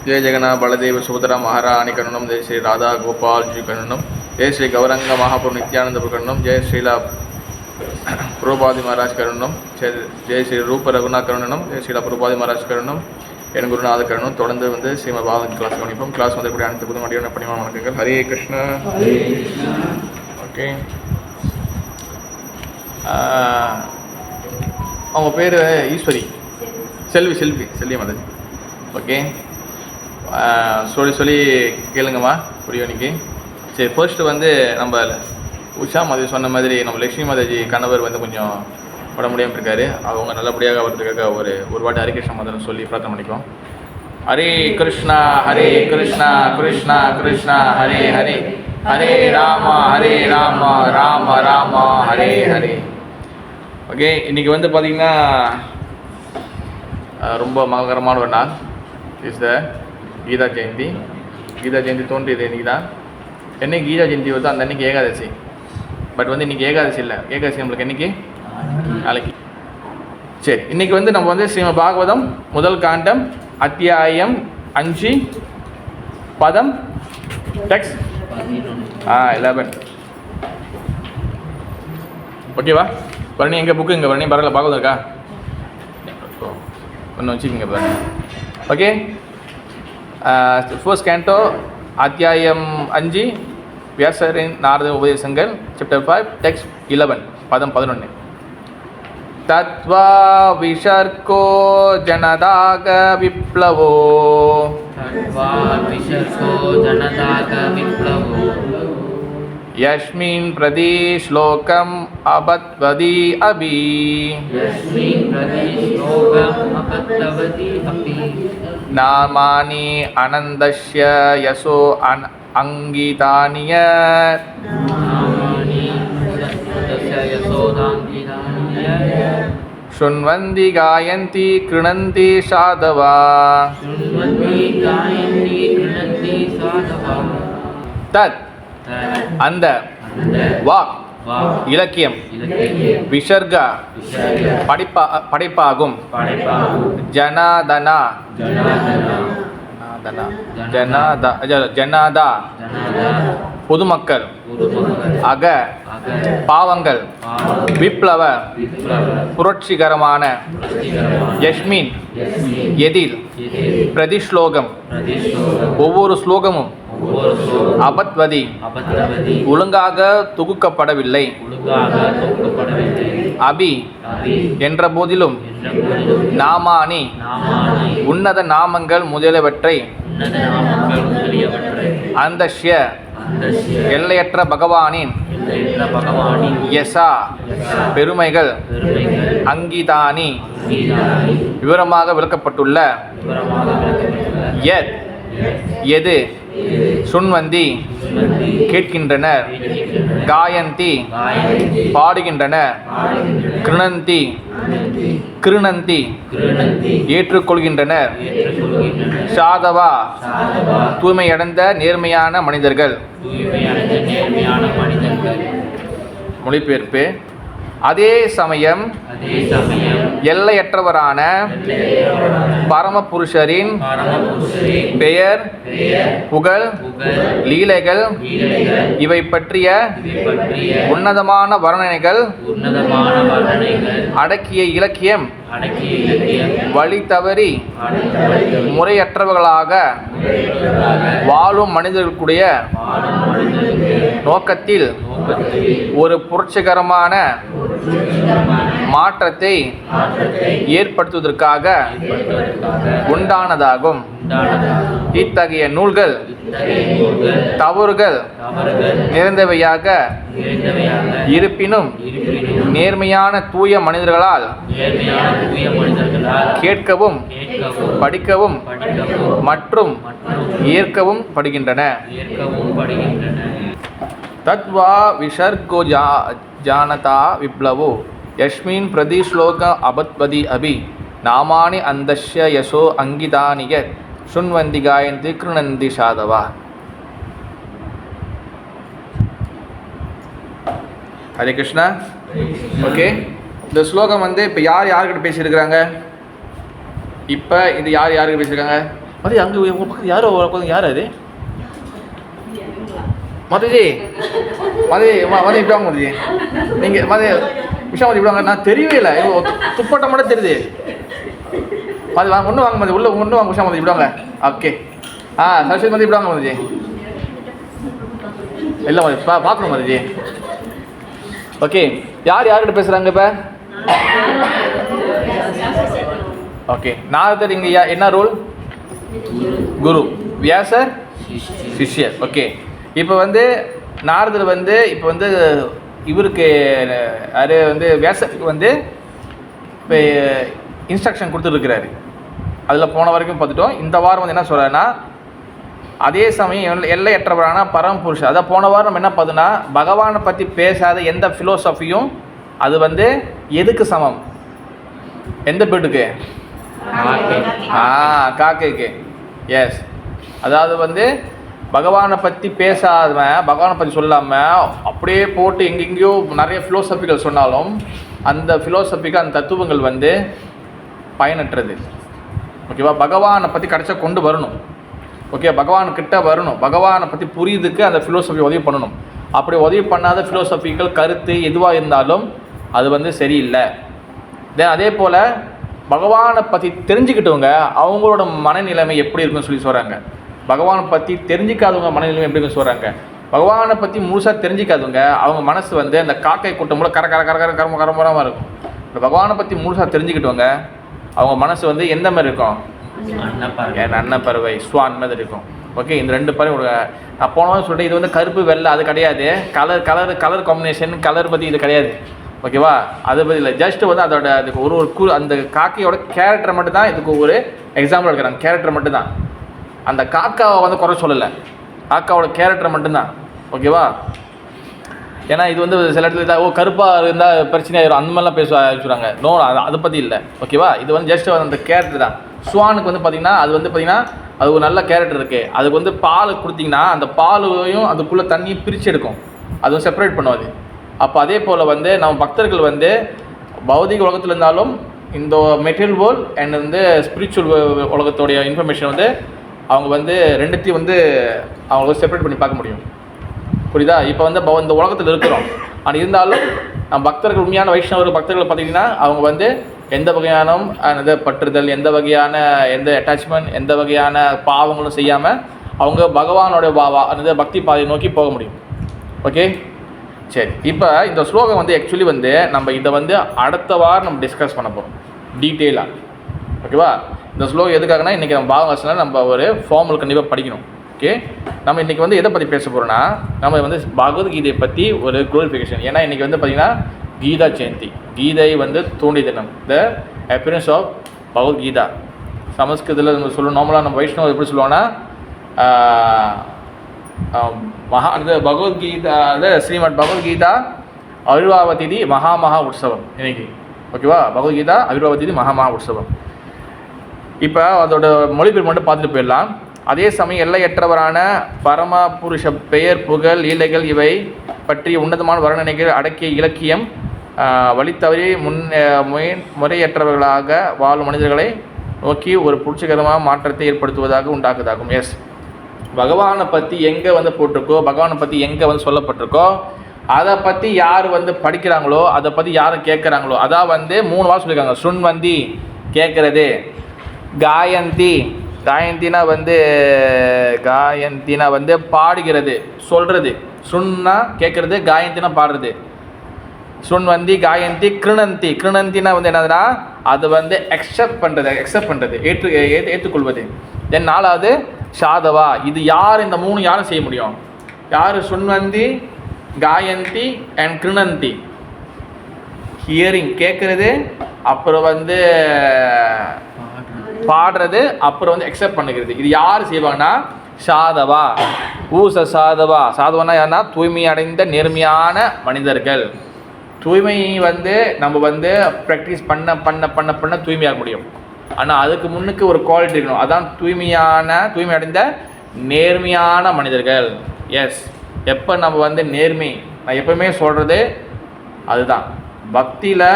जय जगन्नाथ बलदेव सुभद्रा महारानी करुणम जय श्री राधा गोपाल जी करुणम जय श्री गौरंग महाप्रभु नित्यानंद करुणम जय श्रीला प्रभुपादी महाराज करुणम जय श्री रूप रघुनाथ करुणम जय श्रीला प्रभुपादी महाराज करुणम என் குருநாத கருணும் தொடர்ந்து வந்து ஸ்ரீமத் பாகவத் கிளாஸ் கவனிப்போம். கிளாஸ் வந்தக்கூடிய அனைத்து புது மடியான பணிமான வணக்கங்கள். ஹரே கிருஷ்ணா. ஓகே, அவங்க பேர் ஈஸ்வரி, செல்வி மாதாஜி. ஓகே, சொல்லி கேளுங்கம்மா, புரியும் இன்னைக்கு. சரி, ஃபர்ஸ்ட்டு வந்து நம்ம உஷா மாதாஜி சொன்ன மாதிரி நம்ம லக்ஷ்மி மாதாஜி கணவர் வந்து கொஞ்சம் உடம்பு முடியாமல் இருக்காரு. அவங்க நல்லபடியாக வரதுக்காக ஒரு வாட்டி ஹரே கிருஷ்ணா மந்திரம் சொல்லி பிரார்த்தனை பண்ணிக்குவோம். ஹரே கிருஷ்ணா கிருஷ்ணா கிருஷ்ணா ஹரே ஹரே, ஹரே ராம ராம ராம ஹரே ஹரே. ஓகே, இன்றைக்கி வந்து பார்த்திங்கன்னா ரொம்ப மங்களகரமான ஒரு நாள். Is the Gita Jayanti. கீதா ஜெயந்தி தோன்றியது இன்றைக்கி தான். என்னைக்கு கீதா ஜெயந்தி வருதோ அந்த அன்றைக்கி ஏகாதசி. பட் வந்து இன்றைக்கி ஏகாதசி இல்லை, ஏகாதசி நம்மளுக்கு என்றைக்கு? நாளைக்கு. சரி, இன்றைக்கி வந்து நம்ம வந்து ஸ்ரீமத் பாகவதம் முதல் காண்டம் அத்தியாயம் 5 பதம் டெக்ஸ்ட் 11. ஓகேவா? பரணி எங்கள் புக்கு இங்கே பரணி பரவாயில்ல, பாகவதம் இருக்கா? ஒன்று வச்சுக்கோங்க பரணி. ஓகே, ஃபர்ஸ்ட் கேண்டோ அத்தியாயம் 5 வியாசரின் நாரத உபதேசங்கள் சாப்டர் 5 டெக்ஸ்ட் 11 பதம் 11. தத்வா விஷர்கோ ஜனதாக விப்ளவோ யஸ்மின் பிரதி ஸ்லோகம் அபத்வதி அபி நாமானி அனந்தஸ்ய யசோ அங்கிதானிய சுன்வந்தி காயந்தி கிருணந்தி சாதவா. தத் அந்த, வாக் இலக்கியம், விசர்கா படைப்பாகும், ஜனாதனா ஜனாதா பொதுமக்கள், அக பாவங்கள், விப்ளவ புரட்சிகரமான, யஸ்மின் எதில், பிரதிஸ்லோகம் ஒவ்வொரு ஸ்லோகமும், அபத்வதி ஒழுங்காக தொகுக்கப்படவில்லை, அபி என்ற போதிலும், நாமானி உன்னத நாமங்கள் முதலியவற்றை, அந்தஷ்ய எல்லையற்ற பகவானின், யசா பெருமைகள், அங்கிதானி விவரமாக விளக்கப்பட்டுள்ள, யத் எது, சுன்வந்தி கேட்கின்றனர், காயந்தி பாடுகின்றனர், கிருணந்தி ஏற்றுக்கொள்கின்றனர், சாதவா தூய்மையடைந்த நேர்மையான மனிதர்கள். மொழிபெயர்ப்பு. அதே சமயம் எல்லையற்றவரான பரமபுருஷரின் பெயர், புகழ், லீலைகள் இவை பற்றிய உன்னதமான வர்ணனைகள் அடக்கிய இலக்கியம் வழி தவறி முறையற்றவர்களாக வாழும் மனிதர்களுடைய நோக்கத்தில் ஒரு புரட்சிகரமான மாற்றத்தை ஏற்படுத்துவதற்காக உண்டானதாகும். இத்தகைய நூல்கள் தவறுகள் நிறைந்தவையாக இருப்பினும் நேர்மையான தூய மனிதர்களால் கேட்கவும் படிக்கவும் மற்றும் ஏற்கவும் படுகின்றன. தத்வா விசர்கோ ஜானதா விப்ளவோ யஸ்மின் பிரதி ஸ்லோக அபத்வதி அபி நாமானி அந்தஸ்ய யசோ அங்கிதானிய சுன்வந்தி காயந்தி கிருணந்தி சாதவா. ஹரே கிருஷ்ணா. ஓகே, இந்த ஸ்லோகம் வந்து இப்போ யார்கிட்ட பேசியிருக்கிறாங்க? இப்போ இது யார்கிட்ட பேசியிருக்காங்க? மதி அங்கே உங்கள் பக்கத்தில் யாரோ யார் அது மதிஜி மதி மதி இப்படி வாங்க மதிஜி நீங்கள் மதி விஷயம் மதி இப்படி வாங்க நான் தெரியவே இல்லை துப்பட்டம் மட்டும் தெரியுது மதி வாங்க ஒன்று வாங்க மதி உள்ள ஒன்று வாங்க விஷயம் மதி இப்படி வாங்க ஓகே சரஸ்வதி மதி இப்படி வாங்க மதிஜி இல்லை மதி பார்க்கணும் மதிஜி ஓகே யார்கிட்ட பேசுகிறாங்க இப்போ ஓகே நாரதர் இங்கே என்ன ரோல் குரு வியாசர் சிஷ்யர் ஓகே இப்போ வந்து நாரதர் வந்து இப்போ வந்து இவருக்கு அது வந்து வியாசருக்கு வந்து இப்போ இன்ஸ்ட்ரக்ஷன் கொடுத்துருக்கிறாரு அதில் போன வரைக்கும் பார்த்துட்டோம். இந்த வாரம் வந்து என்ன சொல்கிறாருன்னா அதே சமயம் எல்லையற்றவரான பரமபுருஷர். அதை போன வாரம் நம்ம என்ன பார்த்தோன்னா பகவானை பற்றி பேசாத எந்த ஃபிலோசஃபியும் அது வந்து எதுக்கு சமம்? எந்த பேட்டுக்கு? காக்கைக்கு. எஸ், அதாவது வந்து பகவானை பற்றி பேசாதவன் பகவானை பற்றி சொல்லாமல் அப்படியே போட்டு எங்கெங்கேயோ நிறைய ஃபிலோசஃபிகள் சொன்னாலும் அந்த ஃபிலோசஃபிக்கு அந்த தத்துவங்கள் வந்து பயனற்றது. ஓகேவா? பகவானை பற்றி கடைசியாக கொண்டு வரணும். ஓகே, பகவான்கிட்ட வரணும். பகவானை பற்றி புரியுதுக்கு அந்த ஃபிலோசஃபி உதவி பண்ணணும். அப்படி உதவி பண்ணாத ஃபிலோசஃபிகள் கருத்து எதுவாக இருந்தாலும் அது வந்து சரியில்லை. தென் அதே போல் பகவானை பற்றி தெரிஞ்சுக்கிட்டவங்க அவங்களோட மனநிலைமை எப்படி இருக்குன்னு சொல்லி சொல்கிறாங்க. பகவானை பற்றி தெரிஞ்சிக்காதவங்க மனநிலைமை எப்படி இருக்குன்னு சொல்கிறாங்க. பகவானை பற்றி முழுசாக தெரிஞ்சிக்காதவங்க அவங்க மனசு வந்து அந்த காக்கை கூட்டம் போல கரமுரமாக இருக்கும். இப்போ பகவானை பற்றி முழுசாக தெரிஞ்சுக்கிட்டவங்க அவங்க மனசு வந்து எந்த மாதிரி இருக்கும்? அன்னப்பறவை ஸ்வான் மாதிரி இருக்கும். ஓகே, இந்த ரெண்டு பறவை நான் போனவங்க சொல்லிட்டு இது வந்து கருப்பு வெள்ளை அது கிடையாது. கலர் காம்பினேஷன் கலர் பற்றி இது கிடையாது. ஓகேவா? அதை பற்றி இல்லை. ஜஸ்ட் வந்து அதோட அதுக்கு ஒரு அந்த காக்கையோட கேரக்டரை மட்டும் தான் இதுக்கு ஒரு எக்ஸாம்பிள் எடுக்கிறாங்க. கேரக்டர் மட்டும்தான், அந்த காக்காவை வந்து குறை சொல்லலை, காக்காவோட கேரக்டர் மட்டும்தான். ஓகேவா? ஏன்னா இது வந்து சில இடத்துல இதாக கருப்பாக இருந்தால் பிரச்சனையாயிரும் அந்த மாதிரிலாம் பேசுகிறாங்க. நோ, அதை பற்றி இல்லை. ஓகேவா? இது வந்து ஜஸ்ட் அந்த கேரக்டர் தான். ஸ்வானுக்கு வந்து பார்த்திங்கன்னா அது வந்து பார்த்திங்கன்னா அது ஒரு நல்ல கேரக்டர் இருக்குது. அதுக்கு வந்து பால் கொடுத்திங்கன்னா அந்த பாலையும் அதுக்குள்ளே தண்ணியும் பிரித்து எடுக்கும், அது வந்து செப்பரேட் பண்ணுவாது. அப்போ அதே போல் வந்து நம்ம பக்தர்கள் வந்து பௌதிக உலகத்தில் இருந்தாலும் இந்த மெட்டீரியல் வேர்ல்ட் அண்ட் வந்து ஸ்பிரிச்சுவல் உலகத்தோடைய இன்ஃபர்மேஷன் வந்து அவங்க வந்து ரெண்டுத்தையும் வந்து அவங்க செப்பரேட் பண்ணி பார்க்க முடியும். புரியுதா? இப்போ வந்து இந்த உலகத்தில் இருக்கிறோம், ஆனால் இருந்தாலும் நம்ம பக்தர்கள் உண்மையான வைஷ்ணவர் பக்தர்கள் பார்த்திங்கன்னா அவங்க வந்து எந்த வகையான அந்த பற்றுதல், எந்த வகையான எந்த அட்டாச்மெண்ட், எந்த வகையான பாவங்களும் செய்யாமல் அவங்க பகவானோட அந்த பக்தி பாதையை நோக்கி போக முடியும். ஓகே, சரி. இப்போ இந்த ஸ்லோகம் வந்து ஆக்சுவலி வந்து நம்ம இதை வந்து அடுத்த வாரம் நம்ம டிஸ்கஸ் பண்ண போகிறோம் டீட்டெயிலாக. ஓகேவா? இந்த ஸ்லோகம் எதுக்காகனா இன்றைக்கி நம்ம பாகவசனால் நம்ம ஒரு ஃபார்முல் கண்டிப்பாக படிக்கணும். ஓகே, நம்ம இன்றைக்கி வந்து எதை பற்றி பேச போகிறோன்னா நம்ம வந்து பகவத்கீதையை பற்றி ஒரு குளோரிஃபிகேஷன். ஏன்னா இன்றைக்கி வந்து பார்த்திங்கன்னா கீதா ஜெயந்தி, கீதை வந்து தோண்டி தினம், த அப்பியரன்ஸ் ஆஃப் பகவத்கீதா. சமஸ்கிருதத்தில் நம்ம சொல்லணும், நார்மலாக நம்ம வைஷ்ணவ எப்படி சொல்லுவோன்னா பகவத்கீதா ஸ்ரீமத் பகவத்கீதா ஆவிர்வாவ திதி மகா உற்சவம் இன்னைக்கு. ஓகேவா? பகவத்கீதா ஆவிர்வாவ திதி மகா உற்சவம். இப்போ அதோட மொழிபெயர்ப்பு மட்டும் பார்த்துட்டு போயிடலாம். அதே சமயம் எல்லையற்றவரான பரம புருஷ பெயர் புகழ் லீலைகள் இவை பற்றி உன்னதமான வர்ணனைகள் அடக்கிய இலக்கியம் வழித்தவறி முறையற்றவர்களாக வாழும் மனிதர்களை நோக்கி ஒரு புரட்சிகரமான மாற்றத்தை ஏற்படுத்துவதாக உண்டாக்குதாகும். எஸ், பகவானை பற்றி எங்கே வந்து போட்டிருக்கோ, பகவானை பற்றி எங்கே வந்து சொல்லப்பட்டிருக்கோ அதை பற்றி யார் வந்து படிக்கிறாங்களோ, அதை பற்றி யார் கேட்குறாங்களோ, அதான் வந்து 3 வாரம் சொல்லியிருக்காங்க. சுன்வந்தி கேட்குறது, காயந்தினா வந்து பாடுகிறது பண்ணுறது, சுன்னா கேட்குறது, காயந்தினா பாடுறது. சுன்வந்தி காயந்தி கிருணந்தினா வந்து என்னதுன்னா அது வந்து அக்செப்ட் பண்ணுறது ஏற்றுக்கொள்வது. தென் 4வது சாதவா. இது யார்? இந்த 3 யாரும் செய்ய முடியும்? யார்? சுன்வந்தி, காயந்தி அண்ட் கிருணந்தி. ஹியரிங் கேட்குறது, அப்புறம் வந்து பாடுறது, அப்புறம் வந்து அக்செப்ட் பண்ணிக்கிறது. இது யார் செய்வாங்கன்னா சாதவா. சாதவானா யாருன்னா தூய்மை அடைந்த நேர்மையான மனிதர்கள். தூய்மை வந்து நம்ம வந்து ப்ராக்டிஸ் பண்ண தூய்மையாக முடியும். ஆனால் அதுக்கு முன்னுக்கு ஒரு குவாலிட்டி இருக்கணும். அதான் தூய்மை அடைந்த நேர்மையான மனிதர்கள். எஸ், எப்போ நம்ம வந்து நேர்மை, நான் எப்பவுமே சொல்கிறது அதுதான், பக்தியில்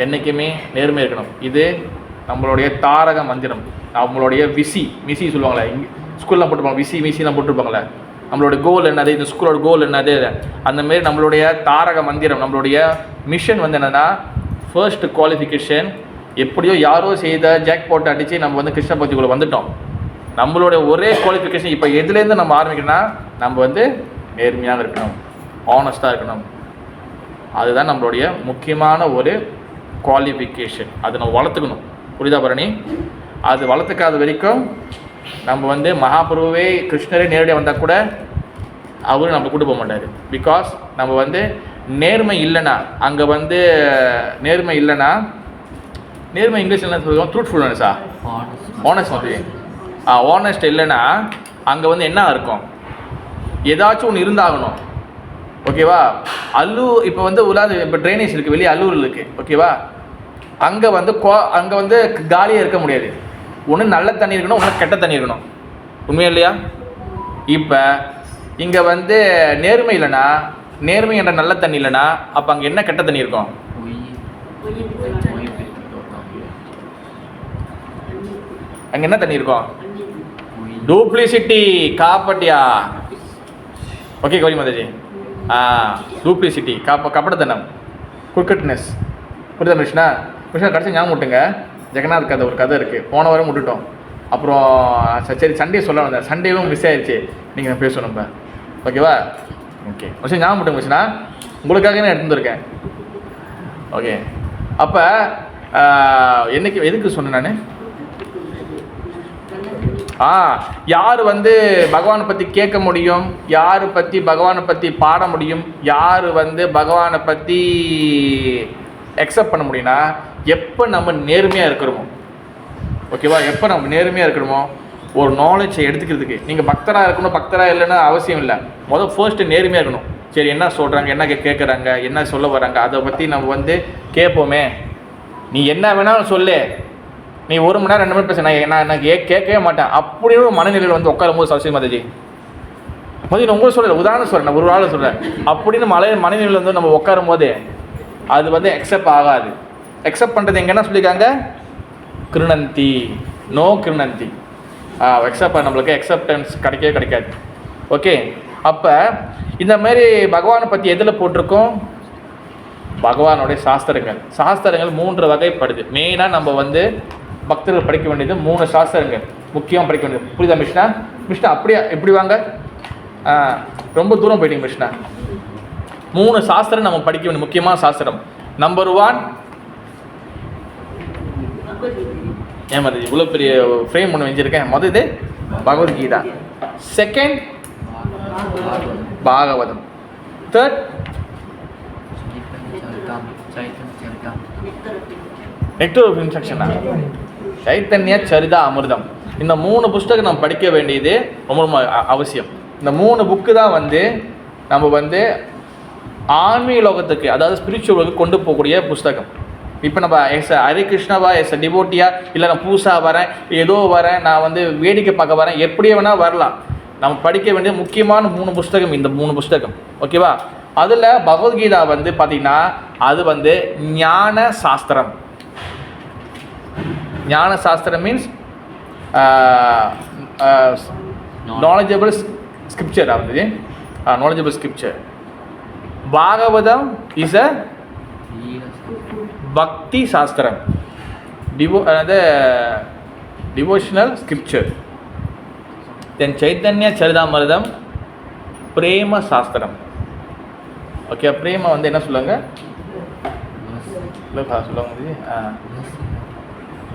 என்றைக்குமே நேர்மை இருக்கணும். இது நம்மளுடைய தாரக மந்திரம், நம்மளுடைய மிசி சொல்லுவாங்களே, இங்கே ஸ்கூல்லாம் போட்டுருப்பாங்க, விசிலாம் போட்டிருப்பாங்களே, நம்மளோட கோல் என்னது, இந்த ஸ்கூலோட கோல் என்னது, அந்தமாரி நம்மளுடைய தாரக மந்திரம், நம்மளுடைய மிஷன் வந்து என்னென்னா ஃபர்ஸ்ட் குவாலிஃபிகேஷன். எப்படியோ யாரோ செய்த ஜாக் போட்டு அடித்து நம்ம வந்து கிருஷ்ண பக்திக்குள்ளே வந்துட்டோம். நம்மளுடைய ஒரே குவாலிஃபிகேஷன் இப்போ எதுலேருந்து நம்ம ஆரம்பிக்கணும்னா நம்ம வந்து நேர்மையாக இருக்கணும், ஆனஸ்ட்டாக இருக்கணும். அதுதான் நம்மளுடைய முக்கியமான ஒரு குவாலிஃபிகேஷன். அதை நம்ம வளர்த்துக்கணும். புரியுதா பரணி? அது வளர்த்துக்காத வரைக்கும் நம்ம வந்து மகாபிரபுவே கிருஷ்ணரே நேரடியாக வந்தால் கூட அவரும் நம்ம கூட்டு போக மாட்டார். பிகாஸ் நம்ம வந்து நேர்மை இல்லைன்னா, அங்கே வந்து நேர்மை இல்லைன்னா, நேர்மை இங்கிலீஷ் என்ன சொல்லுவோம், ட்ரூத்ஃபுல்னஸா, ஆனஸ்ட் மாதிரி, ஆனஸ்ட் இல்லைன்னா அங்கே வந்து என்ன இருக்கும், ஏதாச்சும் ஒன்று இருந்தாகணும். ஓகேவா? இப்போ வந்து இப்போ ட்ரைனேஜ் இருக்குது, வெளியே அல்லூர் இருக்குது. ஓகேவா? அங்கே வந்து காலியாக இருக்க முடியாது. ஒன்று நல்ல தண்ணி இருக்கணும், ஒன்று கெட்ட தண்ணி இருக்கணும். உண்மையா இல்லையா? இப்போ இங்கே வந்து நேர்மை இல்லைன்னா, நேர்மை என்ற நல்ல தண்ணி இல்லைன்னா அப்போ அங்கே என்ன கெட்ட தண்ணி இருக்கும்? அங்கே என்ன தண்ணி இருக்கும்? Duplicity, காப்பட்டியா. Okay Gowri Mataji, duplicity, கபடத்தனம், குர்கட்னஸ். புரியுதா மிருஷ்ணா? கடைசி ஞாபகம் விட்டுங்க, ஜெகநாத் கதை ஒரு கதை இருக்குது, போன வாரம் விட்டுட்டோம். அப்புறம் சரி சண்டே சொல்ல வந்தேன், சண்டேவும் மிஸ் ஆயிடுச்சு. நீங்கள் பேசணும் நம்ம. ஓகேவா? ஓகே மிருஷ்ணா ஞாபகம் விட்டுங்க மிருஷ்ணா, உங்களுக்காக நான் எடுத்துருக்கேன். ஓகே, அப்போ என்னைக்கு எதுக்கு சொன்னேன் நான்? யார் வந்து பகவானை பற்றி கேட்க முடியும், யார் பற்றி பகவானை பற்றி பாட முடியும், யார் வந்து பகவானை பற்றி அக்செப்ட் பண்ண முடியும்னா எப்போ நம்ம நேர்மையாக இருக்கிறோமோ. ஓகேவா? எப்போ நம்ம நேர்மையாக இருக்கணுமோ ஒரு நாலேஜை எடுத்துக்கிறதுக்கு. நீங்கள் பக்தராக இருக்கணும், பக்தராக இல்லைன்னா அவசியம் இல்லை. ஃபர்ஸ்ட்டு நேர்மையாக இருக்கணும். சரி, என்ன சொல்கிறாங்க, என்ன கேட்குறாங்க, என்ன சொல்ல வராங்க, அதை பற்றி நம்ம வந்து கேட்போமே. நீ என்ன வேணாலும் சொல்லு, நீ 1 மணி நேரம் 2 மணி பேச, நான் கேட்கவே மாட்டேன் அப்படின்னு ஒரு மனநிலையில் வந்து உட்காரும் போது சரஸ்வதி மாதாஜி நான் உங்களுக்கு சொல்கிறேன், உதாரணம் சொல்கிறேன், நான் ஒரு ஆள் சொல்கிறேன், அப்படின்னு மனநிலையில் வந்து நம்ம உட்காரும் போது அது வந்து அக்செப்ட் ஆகாது. அக்செப்ட் பண்ணுறது எங்கன்னா சொல்லியிருக்காங்க, கிருணந்தி, நோ கிருணந்தி. அக்செப்ட் நம்மளுக்கு அக்செப்டன்ஸ் கிடைக்காது. ஓகே, அப்போ இந்த மாதிரி பகவானை பற்றி எதில் போட்டிருக்கோம்? பகவானுடைய சாஸ்திரங்கள் 3 வகைப்படுது. மெயினாக நம்ம வந்து பக்தர்கள் படிக்க வேண்டியது 3 சாஸ்திரங்கள் முக்கியம் படிக்க வேண்டியது. புரியுதா மிஷ்ணா? அப்படியே எப்படி வாங்க, ரொம்ப தூரம் போயிட்டீங்க மிஷ்ணா. 3 சாஸ்திரம் நம்ம படிக்க வேண்டிய முக்கியமான சாஸ்திரம். நம்பர் 1 ஏமாதி இவ்வளோ பெரிய ஃப்ரேம் ஒன்று வச்சுருக்கேன். இது Bhagavadgita. Second Bhagavatam. Third nectar of இன்ஸ்ட்ரக்ஷனா, சைத்தன்ய சரிதா அமிர்தம். இந்த 3 புஸ்தகம் நம்ம படிக்க வேண்டியது ரொம்ப ரொம்ப அவசியம். இந்த 3 புக்கு தான் வந்து நம்ம வந்து ஆன்மீக லோகத்துக்கு, அதாவது ஸ்பிரிச்சுவலுக்கு கொண்டு போகக்கூடிய புஸ்தகம். இப்போ நம்ம ஹரே கிருஷ்ணாவா, டிவோட்டியா, இல்லை நான் பூசா வரேன், ஏதோ வரேன், நான் வந்து வேடிக்கை பார்க்க வரேன், எப்படியே வேணால் வரலாம். நம்ம படிக்க வேண்டிய முக்கியமான 3 புஸ்தகம் இந்த 3 புஸ்தகம். ஓகேவா? அதில் பகவத்கீதா வந்து பார்த்திங்கன்னா அது வந்து ஞான சாஸ்திரம். ஞான சாஸ்திரம் மீன்ஸ் நாலேஜபிள் ஸ்கிரிப்சர். ஆகுது knowledgeable scripture. Bhagavatam is a bhakti சாஸ்திரம், devotional scripture. Then Chaitanya Charitamritam பிரேம சாஸ்திரம். ஓகே, பிரேம வந்து என்ன சொல்லுவாங்க, சொல்லுவாங்க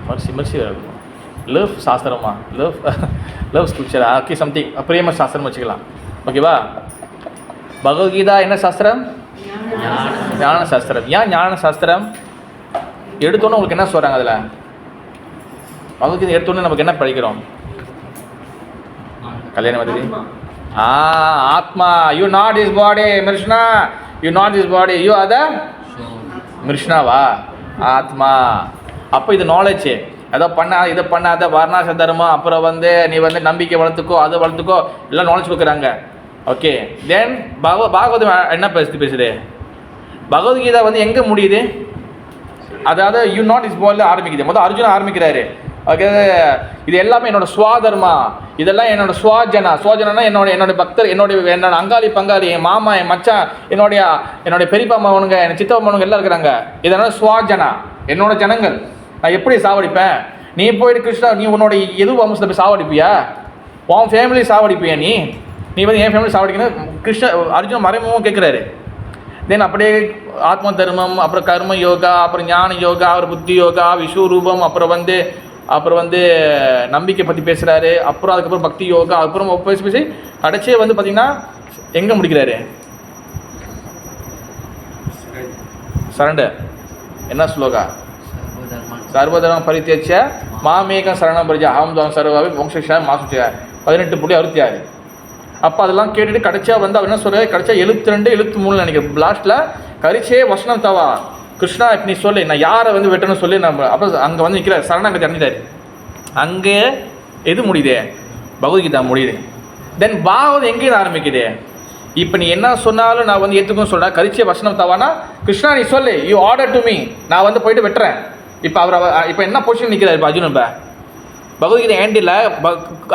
மர்சி லவ் சாஸ்திரமா, லவ் ஸ்கிரிப்சரா? ஓகே, சம்திங் பிரேம சாஸ்திரம் வச்சுக்கலாம். ஓகேவா? பகவத்கீதா என்ன சாஸ்திரம்? ஞான சாஸ்திரம். ஏன் ஞான சாஸ்திரம்? எடுத்தோன்னே உங்களுக்கு என்ன சொல்கிறாங்க அதில்? பகவத்கீதை எடுத்தோன்னே நமக்கு என்ன படிக்கிறோம்? கல்யாணம் மாதிரி ஆத்மா, யூ நாட் இஸ் பாடி மிருஷ்ணா, you not is body, you அத மிருஷ்ணாவா, ஆத்மா. அப்போ இது நாலேஜ். அதை இதை பண்ணாத வர்ணாச தர்மம், அப்புறம் வந்து நீ வந்து நம்பிக்கை வளர்த்துக்கோ, அதை வளர்த்துக்கோ, எல்லாம் நாலேஜ் கொடுக்குறாங்க. ஓகே, தென் பாகவதம் என்ன பேசுது? பகவத்கீதா வந்து எங்கே முடியுது? அதாவது யூ நாட் இஸ் பால் ஆரம்பிக்குது. முதல் அர்ஜுனா ஆரம்பிக்கிறாரு. ஓகே, இது எல்லாமே என்னோட சுவாதர்மா, இதெல்லாம் என்னோட சுவாஜனா என்னோட பக்தர், என்னோட அங்காளி பங்காளி, என் மாமா, என் மச்சான், என்னுடைய பெரியப்பா மகனுங்க, என் சித்தப்பா மகனுங்க எல்லாம் இருக்கிறாங்க. இதனால சுவாஜனா, என்னோட ஜனங்கள். நான் எப்படி சாவடிப்பேன்? நீ போயிட்டு கிருஷ்ணா, நீ உன்னோட எது வம்சத்தை போய் சாவடிப்பியா? உன் ஃபேமிலி சாவடிப்பியா? நீ வந்து என் ஃபேமிலி சாவடிக்கணும் அர்ஜுன் மறைமுகமாக கேட்குறாரு. தென் அப்படியே ஆத்ம தர்மம், அப்புறம் கர்ம யோகா, அப்புறம் ஞான யோகா, அப்புறம் புத்தி யோகா, விஸ்வரூபம், அப்புறம் வந்து நம்பிக்கை பற்றி பேசுகிறாரு. அப்புறம் அதுக்கப்புறம் பக்தி யோகா, அப்புறம் பேசி கடைசியே வந்து பார்த்திங்கன்னா எங்கே முடிக்கிறாரு? சரண்டர். என்ன ஸ்லோகா? சர்வதர்ம பரித்தியஜ்ய மாமேகம் சரணம் பிரஜா அஹம் துவம் சர்வாவி மோக்ஷா மாசுச்சா 18.66. அப்போ அதெல்லாம் கேட்டுட்டு கடைசியாக வந்து அவர் என்ன சொல்கிறார்? கடைசியாக 72, 73 நினைக்கிறேன் லாஸ்ட்டில் கரிச்சே வசனம் தவா கிருஷ்ணா இப்படி சொல்லி நான் யாரை வந்து வெட்டணும்னு சொல்லி நம்ம அப்போ அங்கே வந்து நிற்கிறார். சரணாகதி அடைஞ்சிட்டார். அங்கே எது முடியுது? பகவத்கீதா முடியுது. தென் பாகவதம் எங்கேயும் ஆரம்பிக்குது? இப்போ நீ என்ன சொன்னாலும் நான் வந்து ஏற்றுக்கும் சொல்கிறேன். கரிச்சே வசனம் தவானா கிருஷ்ணா நீ சொல்லு, யூ ஆர்டர் டு மீ, நான் வந்து போயிட்டு வெட்டுறேன். இப்போ என்ன பொசிஷன் நிற்கிறாரு? இப்போ அர்ஜுனன் இப்போ பகவத்கீதை ஏண்டில்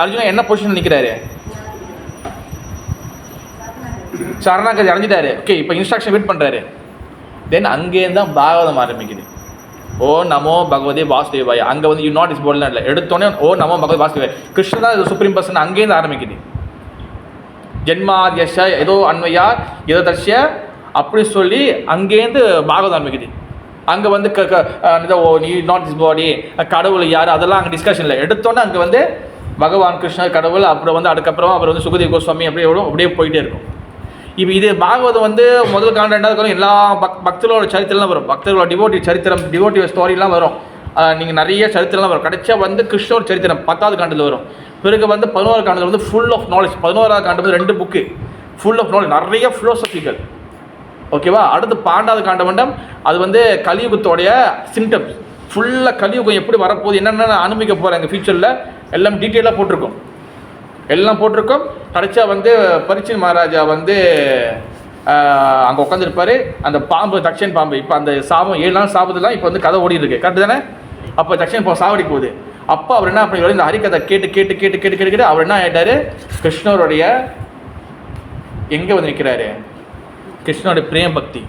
அர்ஜுனன் என்ன பொசிஷன் நிற்கிறாரு? சரணாகதி அடைஞ்சிட்டாரு. ஓகே, இப்போ இன்ஸ்ட்ரக்ஷன் வெயிட் பண்ணுறாரு. தென் அங்கேருந்து தான் பாகவதம் ஆரம்பிக்குது. ஓ நமோ பகவதே வாசுதேவாய். அங்கே வந்து யூ நாட் இஸ் போல்னா இல்லை, எடுத்தோடனே ஓ நமோ பகவதே வாசுதேவாய், கிருஷ்ணன் தான் சுப்ரீம் பர்சன். அங்கேருந்து ஆரம்பிக்குது. ஜென்மாத்யஷ ஏதோ அன்வையார் ஏதோ தர்ஷிய அப்படி சொல்லி அங்கேருந்து பாகவதம் ஆரம்பிக்குது. அங்கே வந்து ஓ நீ நாட் இஸ் பாடி, கடவுள் யார், அதெல்லாம் அங்கே டிஸ்கஷன் இல்லை. எடுத்தோன்னே அங்கே வந்து பகவான் கிருஷ்ணர் கடவுள், அப்புறம் வந்து அதுக்கப்புறமா அப்புறம் வந்து சுகதேவ் கோஸ்வாமி அப்படியே போயிட்டே இருக்கும். இப்போ இது பாகவதம் வந்து முதல் காண்ட ரெண்டாவது காலம் எல்லா பக்தர்களோட சரித்திரம்லாம் வரும். பக்தர்களோட டிவோட்டிவ் ஸ்டோரிலாம் வரும். நீங்கள் நிறைய சரித்திரம்லாம் வரும். கடைசியாக வந்து கிருஷ்ணோட சரித்திரம் 10வது காண்டத்தில் வரும். பிறகு வந்து 11வது காண்டத்தில் வந்து ஃபுல் ஆஃப் நாலேஜ். 11வது காண்டம் வந்து 2 புக்கு ஃபுல் ஆஃப் நாலேஜ், நிறைய ஃபிலோசபிக்கல். ஓகேவா? அடுத்து 12வது காண்டமண்டம் அது வந்து கலியுகத்தோடைய சிம்டம்ஸ். ஃபுல்லாக கலியுகம் எப்படி வரப்போகுது, என்னென்ன அனுபவிக்க போகிறாங்க ஃபியூச்சரில் எல்லாம் டீட்டெயிலாக போட்டிருக்கோம். கடைசியாக வந்து பரீட்சித் மகாராஜா வந்து அங்கே உட்காந்துருப்பார். அந்த பாம்பு தக்ஷன் பாம்பு, இப்போ அந்த சாபம் 7 நாள் சாபத்துலாம் இப்போ வந்து கதை ஓடிட்டு இருக்கு, கரெக்டு தானே? அப்போ தக்ஷன் இப்போ சாவடி போகுது. அப்போ அவர் என்ன பண்ணி இந்த ஹரிக்கதை கேட்டு அவர் என்ன ஆகிட்டார்? கிருஷ்ணருடைய எங்கே வந்து நிற்கிறாரு? கிருஷ்ணனுடைய பிரேம பக்தி.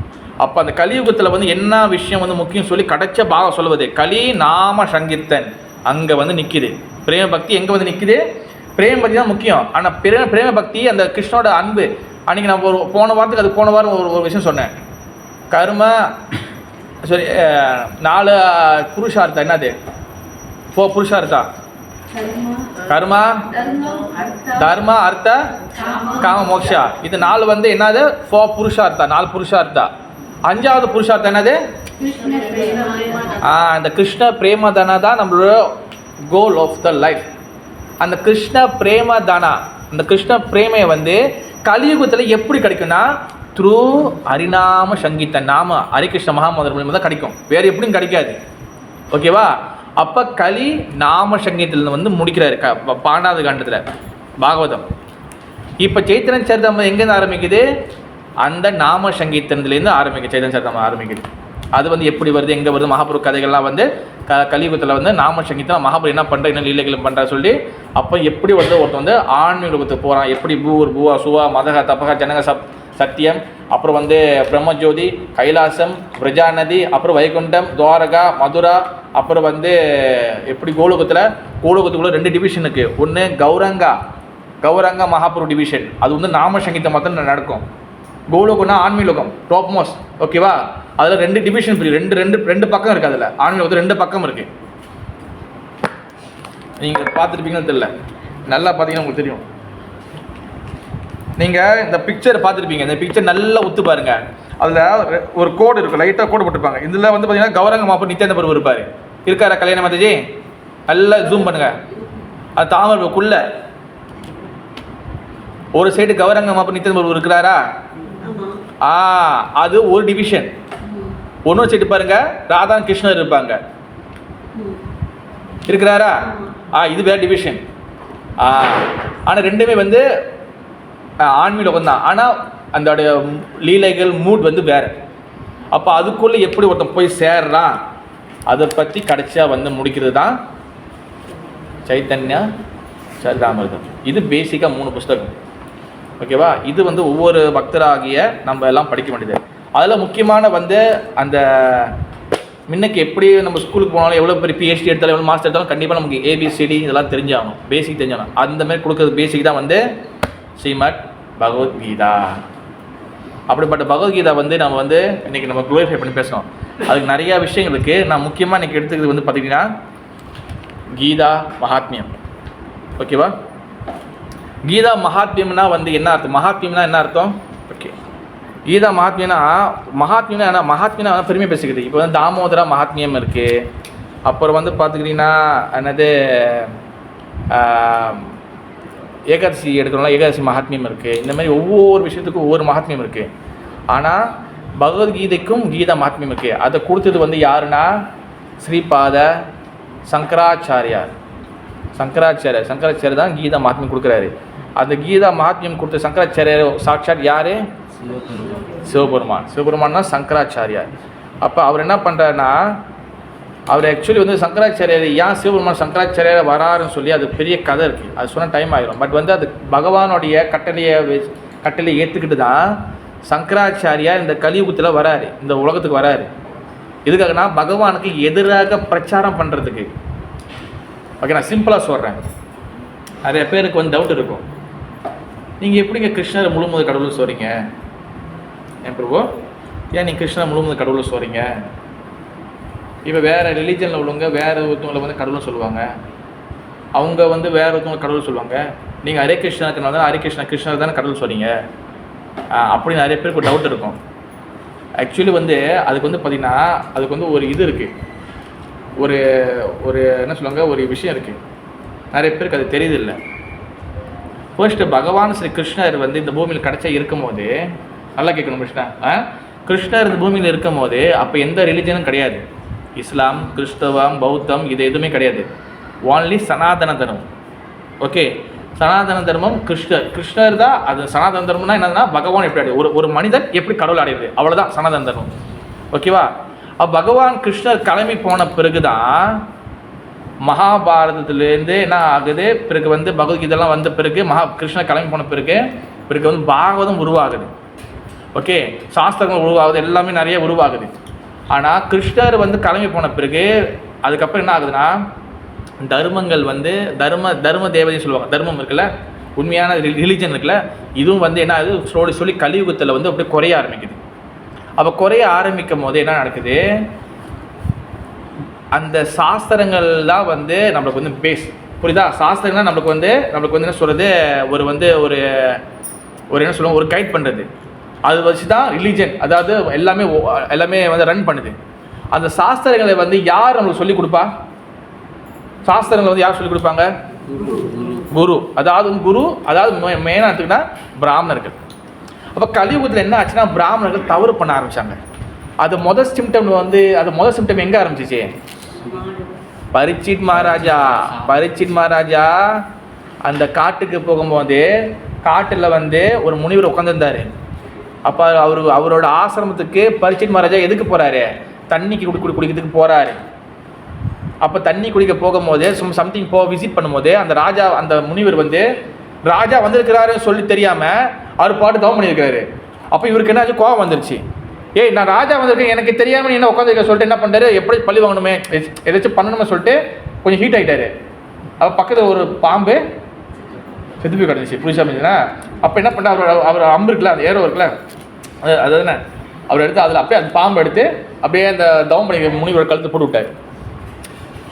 அப்போ அந்த கலியுகத்தில் வந்து என்ன விஷயம் வந்து முக்கியம் சொல்லி கடைச்ச பாகம் சொல்லுவது கலி நாம சங்கீர்த்தன் அங்கே வந்து நிற்கிது. பிரேம பக்தி எங்கே வந்து நிற்கிது? பிரேம பக்தி தான் முக்கியம். ஆனால் பிரேம பக்தி அந்த கிருஷ்ணோட அன்பு. அன்றைக்கி நான் போன வாரம் ஒரு விஷயம் சொன்னேன். கர்ம சரி 4 புருஷார்த்தம் என்னது? 4 புருஷார்த்தா? கர்மா, தர்மா, அர்த்த, காம, மோக்ஷா. இது 4 வந்து என்னது? 4 புருஷார்த்தா, 4 புருஷார்த்தா. 5வது புருஷார்த்தம் என்னது? இந்த கிருஷ்ண பிரேமதானா தான் நம்மளோட கோல் ஆஃப் த லைஃப். அந்த கிருஷ்ண பிரேமதானா, அந்த கிருஷ்ண பிரேமையை வந்து கலியுகத்தில் எப்படி கிடைக்கும்னா த்ரூ ஹரிநாம சங்கீத நாம ஹரிகிருஷ்ண மகாமந்திரம் மூலமாக தான் கிடைக்கும். வேறு எப்படியும் கிடைக்காது. ஓகேவா? அப்போ கலி நாம சங்கீதத்தில் வந்து முடிக்கிறாரு 12வது காண்டத்தில் பாகவதம். இப்போ சைத்தன்ய சரிதம் எங்கேருந்து ஆரம்பிக்குது? அந்த நாம சங்கீதத்துலேருந்து ஆரம்பிக்குது. சைத்தன்ய சரிதம் ஆரம்பிக்குது. அது வந்து எப்படி வருது, எங்கே வருது? மகாபுரு கதைகள்லாம் வந்து கலியுகத்தில் வந்து நாம சங்கீதம் மகாபுரு என்ன பண்ணுற, என்ன லீலைகள் பண்ணுறா சொல்லி அப்போ எப்படி வந்து ஒருத்தர் வந்து ஆன்மீகத்துக்கு போகிறான். எப்படி பூவா சுவா மதக தபக ஜனக சத்தியம், அப்புறம் வந்து பிரம்மஜோதி, கைலாசம், பிரஜாநதி, அப்புறம் வைகுண்டம், துவாரகா, மதுரா, அப்புறம் வந்து எப்படி கோலோகத்துக்குள்ள 2 டிவிஷன் இருக்குது. ஒன்று கௌரங்கா மகாபுரு டிவிஷன், அது வந்து நாம சங்கீதம் மட்டும் நடக்கும். கோலோகம்னா ஆன்மீலோகம் டாப் மோஸ்ட். ஓகேவா? அதில் 2 டிவிஷன் பிரிவு, ரெண்டு பக்கம் இருக்குது. அதில் ஆன்மீலோகத்தில் 2 பக்கம் இருக்குது. நீங்கள் பார்த்துருப்பீங்கன்னு தெரியல, நல்லா பார்த்தீங்கன்னா உங்களுக்கு தெரியும். நீங்கள் இந்த பிக்சர் பார்த்துருப்பீங்க. இந்த பிக்சர் நல்லா ஒத்து பாருங்க. அதில் ஒரு கோடு இருக்கும், லைட்டாக கோடு போட்டுருப்பாங்க. இதில் வந்து பார்த்தீங்கன்னா கௌரங்க மாப்பு நித்யானந்த பிரபு இருப்பார். இருக்காரா கல்யாண மாதாஜி? நல்லா ஜூம் பண்ணுங்க. அது தாமரைக்குள்ள ஒரு சைடு கௌரங்க மாப்பு நித்யானந்த பிரபு இருக்கிறாரா? அது ஒரு டிவிஷன். ஒன்று சைடு பாருங்க ராதா கிருஷ்ணர் இருப்பாங்க. இருக்கிறாரா? இது வேற டிவிஷன். ஆனால் ரெண்டுமே வந்து ஆன்மீகம் தான். ஆனால் அந்த லீலைகள் மூட் வந்து வேறு. அப்போ அதுக்குள்ளே எப்படி ஒருத்தன் போய் சேர்றான், அதை பற்றி கடைசியாக வந்து முடிக்கிறது தான் சைத்தன்யா சரிதாமிர்தம். இது பேசிக்காக 3 புஸ்தகம். ஓகேவா? இது வந்து ஒவ்வொரு பக்தராகிய நம்ம எல்லாம் படிக்க வேண்டியது. அதில் முக்கியமான வந்து அந்த முன்னைக்கு எப்படி நம்ம ஸ்கூலுக்கு போனாலும் எவ்வளோ பெரிய பிஹெச்டி எடுத்தாலும் எவ்வளோ மாஸ்டர் எடுத்தாலும் கண்டிப்பாக நமக்கு ஏபிசிடி இதெல்லாம் தெரிஞ்சாகணும், பேசிக் தெரிஞ்சாகணும். அந்தமாதிரி கொடுக்குறது பேசிக் தான் வந்து ஸ்ரீமத் பகவத்கீதா. அப்படிப்பட்ட பகவத்கீதா வந்து நம்ம வந்து இன்றைக்கி நம்ம க்ளோரிஃபை பண்ணி பேசணும். அதுக்கு நிறையா விஷயங்கள் இருக்குது. நான் முக்கியமாக இன்றைக்கி எடுத்துக்கிறது வந்து பார்த்திங்கன்னா கீதா மகாத்மியம். ஓகேவா? கீதா மகாத்மியம்னா வந்து என்ன அர்த்தம்? மகாத்மியம்னா என்ன அர்த்தம்? ஓகே, கீதா மகாத்மியம்னா என்ன? மகாத்மியம்னா பெருமையாக பேசிக்கிறது. இப்போ வந்து தாமோதரா மகாத்மியம் இருக்குது. அப்புறம் வந்து பார்த்துக்கிட்டிங்கன்னா என்னது ஏகாதசி எடுக்கிறோம்னா ஏகாதசி மகாத்மியம் இருக்குது. இந்த மாதிரி ஒவ்வொரு விஷயத்துக்கும் ஒவ்வொரு மகாத்மியம் இருக்குது. ஆனால் பகவத்கீதைக்கும் கீதா மகாத்மியம் இருக்குது. அதை கொடுத்தது வந்து யாருன்னா ஸ்ரீபாத சங்கராச்சாரியார் தான் கீதா மகாத்மியம் கொடுக்குறாரு. அந்த கீதா மகாத்மியம் கொடுத்த சங்கராச்சாரியார் சாட்சாத் யார்? சிவபெருமான் தான் சங்கராச்சாரியார். அப்போ அவர் என்ன பண்ணுறாருன்னா, அவர் ஆக்சுவலி வந்து சங்கராச்சாரியார் ஏன் சிவபெருமான் சங்கராச்சாரியார் வராருன்னு சொல்லி அது பெரிய கதை இருக்குது. அது சொன்னால் டைம் ஆகிடும். பட் வந்து அது பகவானுடைய கட்டளையை ஏற்றுக்கிட்டு தான் சங்கராச்சாரியார் இந்த கலியுகத்தில் வராரு, இந்த உலகத்துக்கு வராரு. எதுக்காகனா பகவானுக்கு எதிராக பிரச்சாரம் பண்ணுறதுக்கு. ஓகே, நான் சிம்பிளாக சொல்கிறேன். நிறைய பேருக்கு வந்து டவுட் இருக்கும், நீங்கள் எப்படிங்க கிருஷ்ணர் முழுமுதல் கடவுள் சொல்கிறீங்க? என் பிரபு, ஏன் நீங்கள் கிருஷ்ணர் முழுமுதல் கடவுள் சொல்கிறீங்க? இப்போ வேறு ரிலீஜனில் உள்ளவங்க வேறு ஒருத்தவங்களை வந்து கடவுள் சொல்லுவாங்க, அவங்க வந்து வேறு ஒருத்தவங்க கடவுள் சொல்லுவாங்க. நீங்கள் ஹரே கிருஷ்ணனுக்குனால தான் ஹரே கிருஷ்ணர் தானே கடவுள் சொல்கிறீங்க. அப்படி நிறைய பேருக்கு டவுட் இருக்கும். ஆக்சுவலி வந்து அதுக்கு வந்து பார்த்திங்கன்னா அதுக்கு வந்து ஒரு இது இருக்குது, ஒரு என்ன சொல்லுவாங்க, ஒரு விஷயம் இருக்குது. நிறைய பேருக்கு அது தெரியுதில்லை. ஃபர்ஸ்ட்டு பகவான் ஸ்ரீ கிருஷ்ணர் வந்து இந்த பூமியில் கடைசியா இருக்கும் போது, நல்லா கேட்கணும் கிருஷ்ணர் இந்த பூமியில் இருக்கும் போது அப்போ எந்த ரிலிஜனும் கிடையாது. இஸ்லாம், கிறிஸ்தவம், பௌத்தம் இது எதுவுமே கிடையாது. ஓன்லி சனாதன தர்மம். ஓகே, சனாதன தர்மம் கிருஷ்ணர் தான். அது சனாதன தர்மம்னா என்னதுன்னா பகவான் எப்படி அடையுது, ஒரு மனிதன் எப்படி கடவுள் அடையுது, அவ்வளோதான் சனாதன தர்மம். ஓகேவா? பகவான் கிருஷ்ணர் கிளம்பி போன பிறகு தான் மகாபாரதத்துலேருந்து என்ன ஆகுது, பிறகு வந்து பகவத்கீதைலாம் வந்த பிறகு கிருஷ்ணர் கிளம்பி போன பிறகு வந்து பாகவதம் உருவாகுது. ஓகே, சாஸ்திரங்கள் உருவாகுது, எல்லாமே நிறைய உருவாகுது. ஆனால் கிருஷ்ணர் வந்து கிளம்பி போன பிறகு அதுக்கப்புறம் என்ன ஆகுதுன்னா தர்மங்கள் வந்து தர்ம தேவதை சொல்லுவாங்க. தர்மம் இருக்குல்ல, உண்மையான ரிலிஜன் இருக்குல்ல, இதுவும் வந்து என்ன ஆகுது, சொல்லி கலியுகத்தில் வந்து அப்படியே குறைய ஆரம்பிக்குது. அப்போ குறைய ஆரம்பிக்கும் போது என்ன நடக்குது, அந்த சாஸ்திரங்கள் தான் வந்து நம்மளுக்கு வந்து பேஸ். புரியுதா? சாஸ்திரங்கள்லாம் நம்மளுக்கு வந்து என்ன சொல்கிறது, ஒரு என்ன சொல்லுவோம், ஒரு கைட் பண்ணுறது. அது வச்சு தான் ரிலீஜன், அதாவது எல்லாமே வந்து ரன் பண்ணுது. அந்த சாஸ்திரங்களை வந்து யார் நம்மளுக்கு சொல்லிக் கொடுப்பா? சாஸ்திரங்களை வந்து யார் சொல்லிக் கொடுப்பாங்க? குரு. அதாவது மெயினாக எடுத்துக்கிட்டா பிராமணர்கள். அப்போ கலியுகத்தில் என்ன ஆச்சுன்னா பிராமணர்கள் தவறு பண்ண ஆரம்பித்தாங்க. அது முதல் சிம்டம் எங்கே ஆரம்பிச்சிச்சு? பரீட்சித் மகாராஜா அந்த காட்டுக்கு போகும்போது காட்டில் வந்து ஒரு முனிவர் உட்காந்துருந்தார். அப்போ அவரோட ஆசிரமத்துக்கு பரீட்சித் மகாராஜா எதுக்கு போகிறாரு? தண்ணிக்கு குடிக்கிறதுக்கு போகிறாரு. அப்போ தண்ணி குடிக்க போகும்போது சம்திங் விசிட் பண்ணும்போது அந்த முனிவர் வந்து ராஜா வந்திருக்கிறாருன்னு சொல்லி தெரியாமல் அவர் பாட்டு தவம் பண்ணியிருக்கிறாரு. அப்போ இவருக்கு என்னாச்சு, கோவம் வந்துருச்சு. நான் ராஜா வந்திருக்கேன், எனக்கு தெரியாமல் நீ என்ன உட்காந்துருக்க சொல்லிட்டு என்ன பண்ணுறாரு, எப்படி பழி வாங்கணுமே, ஏதாச்சும் பண்ணணுமே சொல்லிட்டு கொஞ்சம் ஹீட் ஆகிட்டாரு. அப்போ பக்கத்தில் ஒரு பாம்பு செத்து போய் கிடந்துச்சு, புதுசாக இருந்துச்சுன்னா. அப்போ என்ன பண்ணுறாரு, அவர் அம்பு இருக்குல்ல, அந்த ஏரோ இருக்குல்ல, அது என்ன அவர் எடுத்து அதில் அப்படியே அந்த பாம்பு எடுத்து அப்படியே அந்த தவம் பண்ணி முனிவர் கழுத்து போட்டு விட்டார்.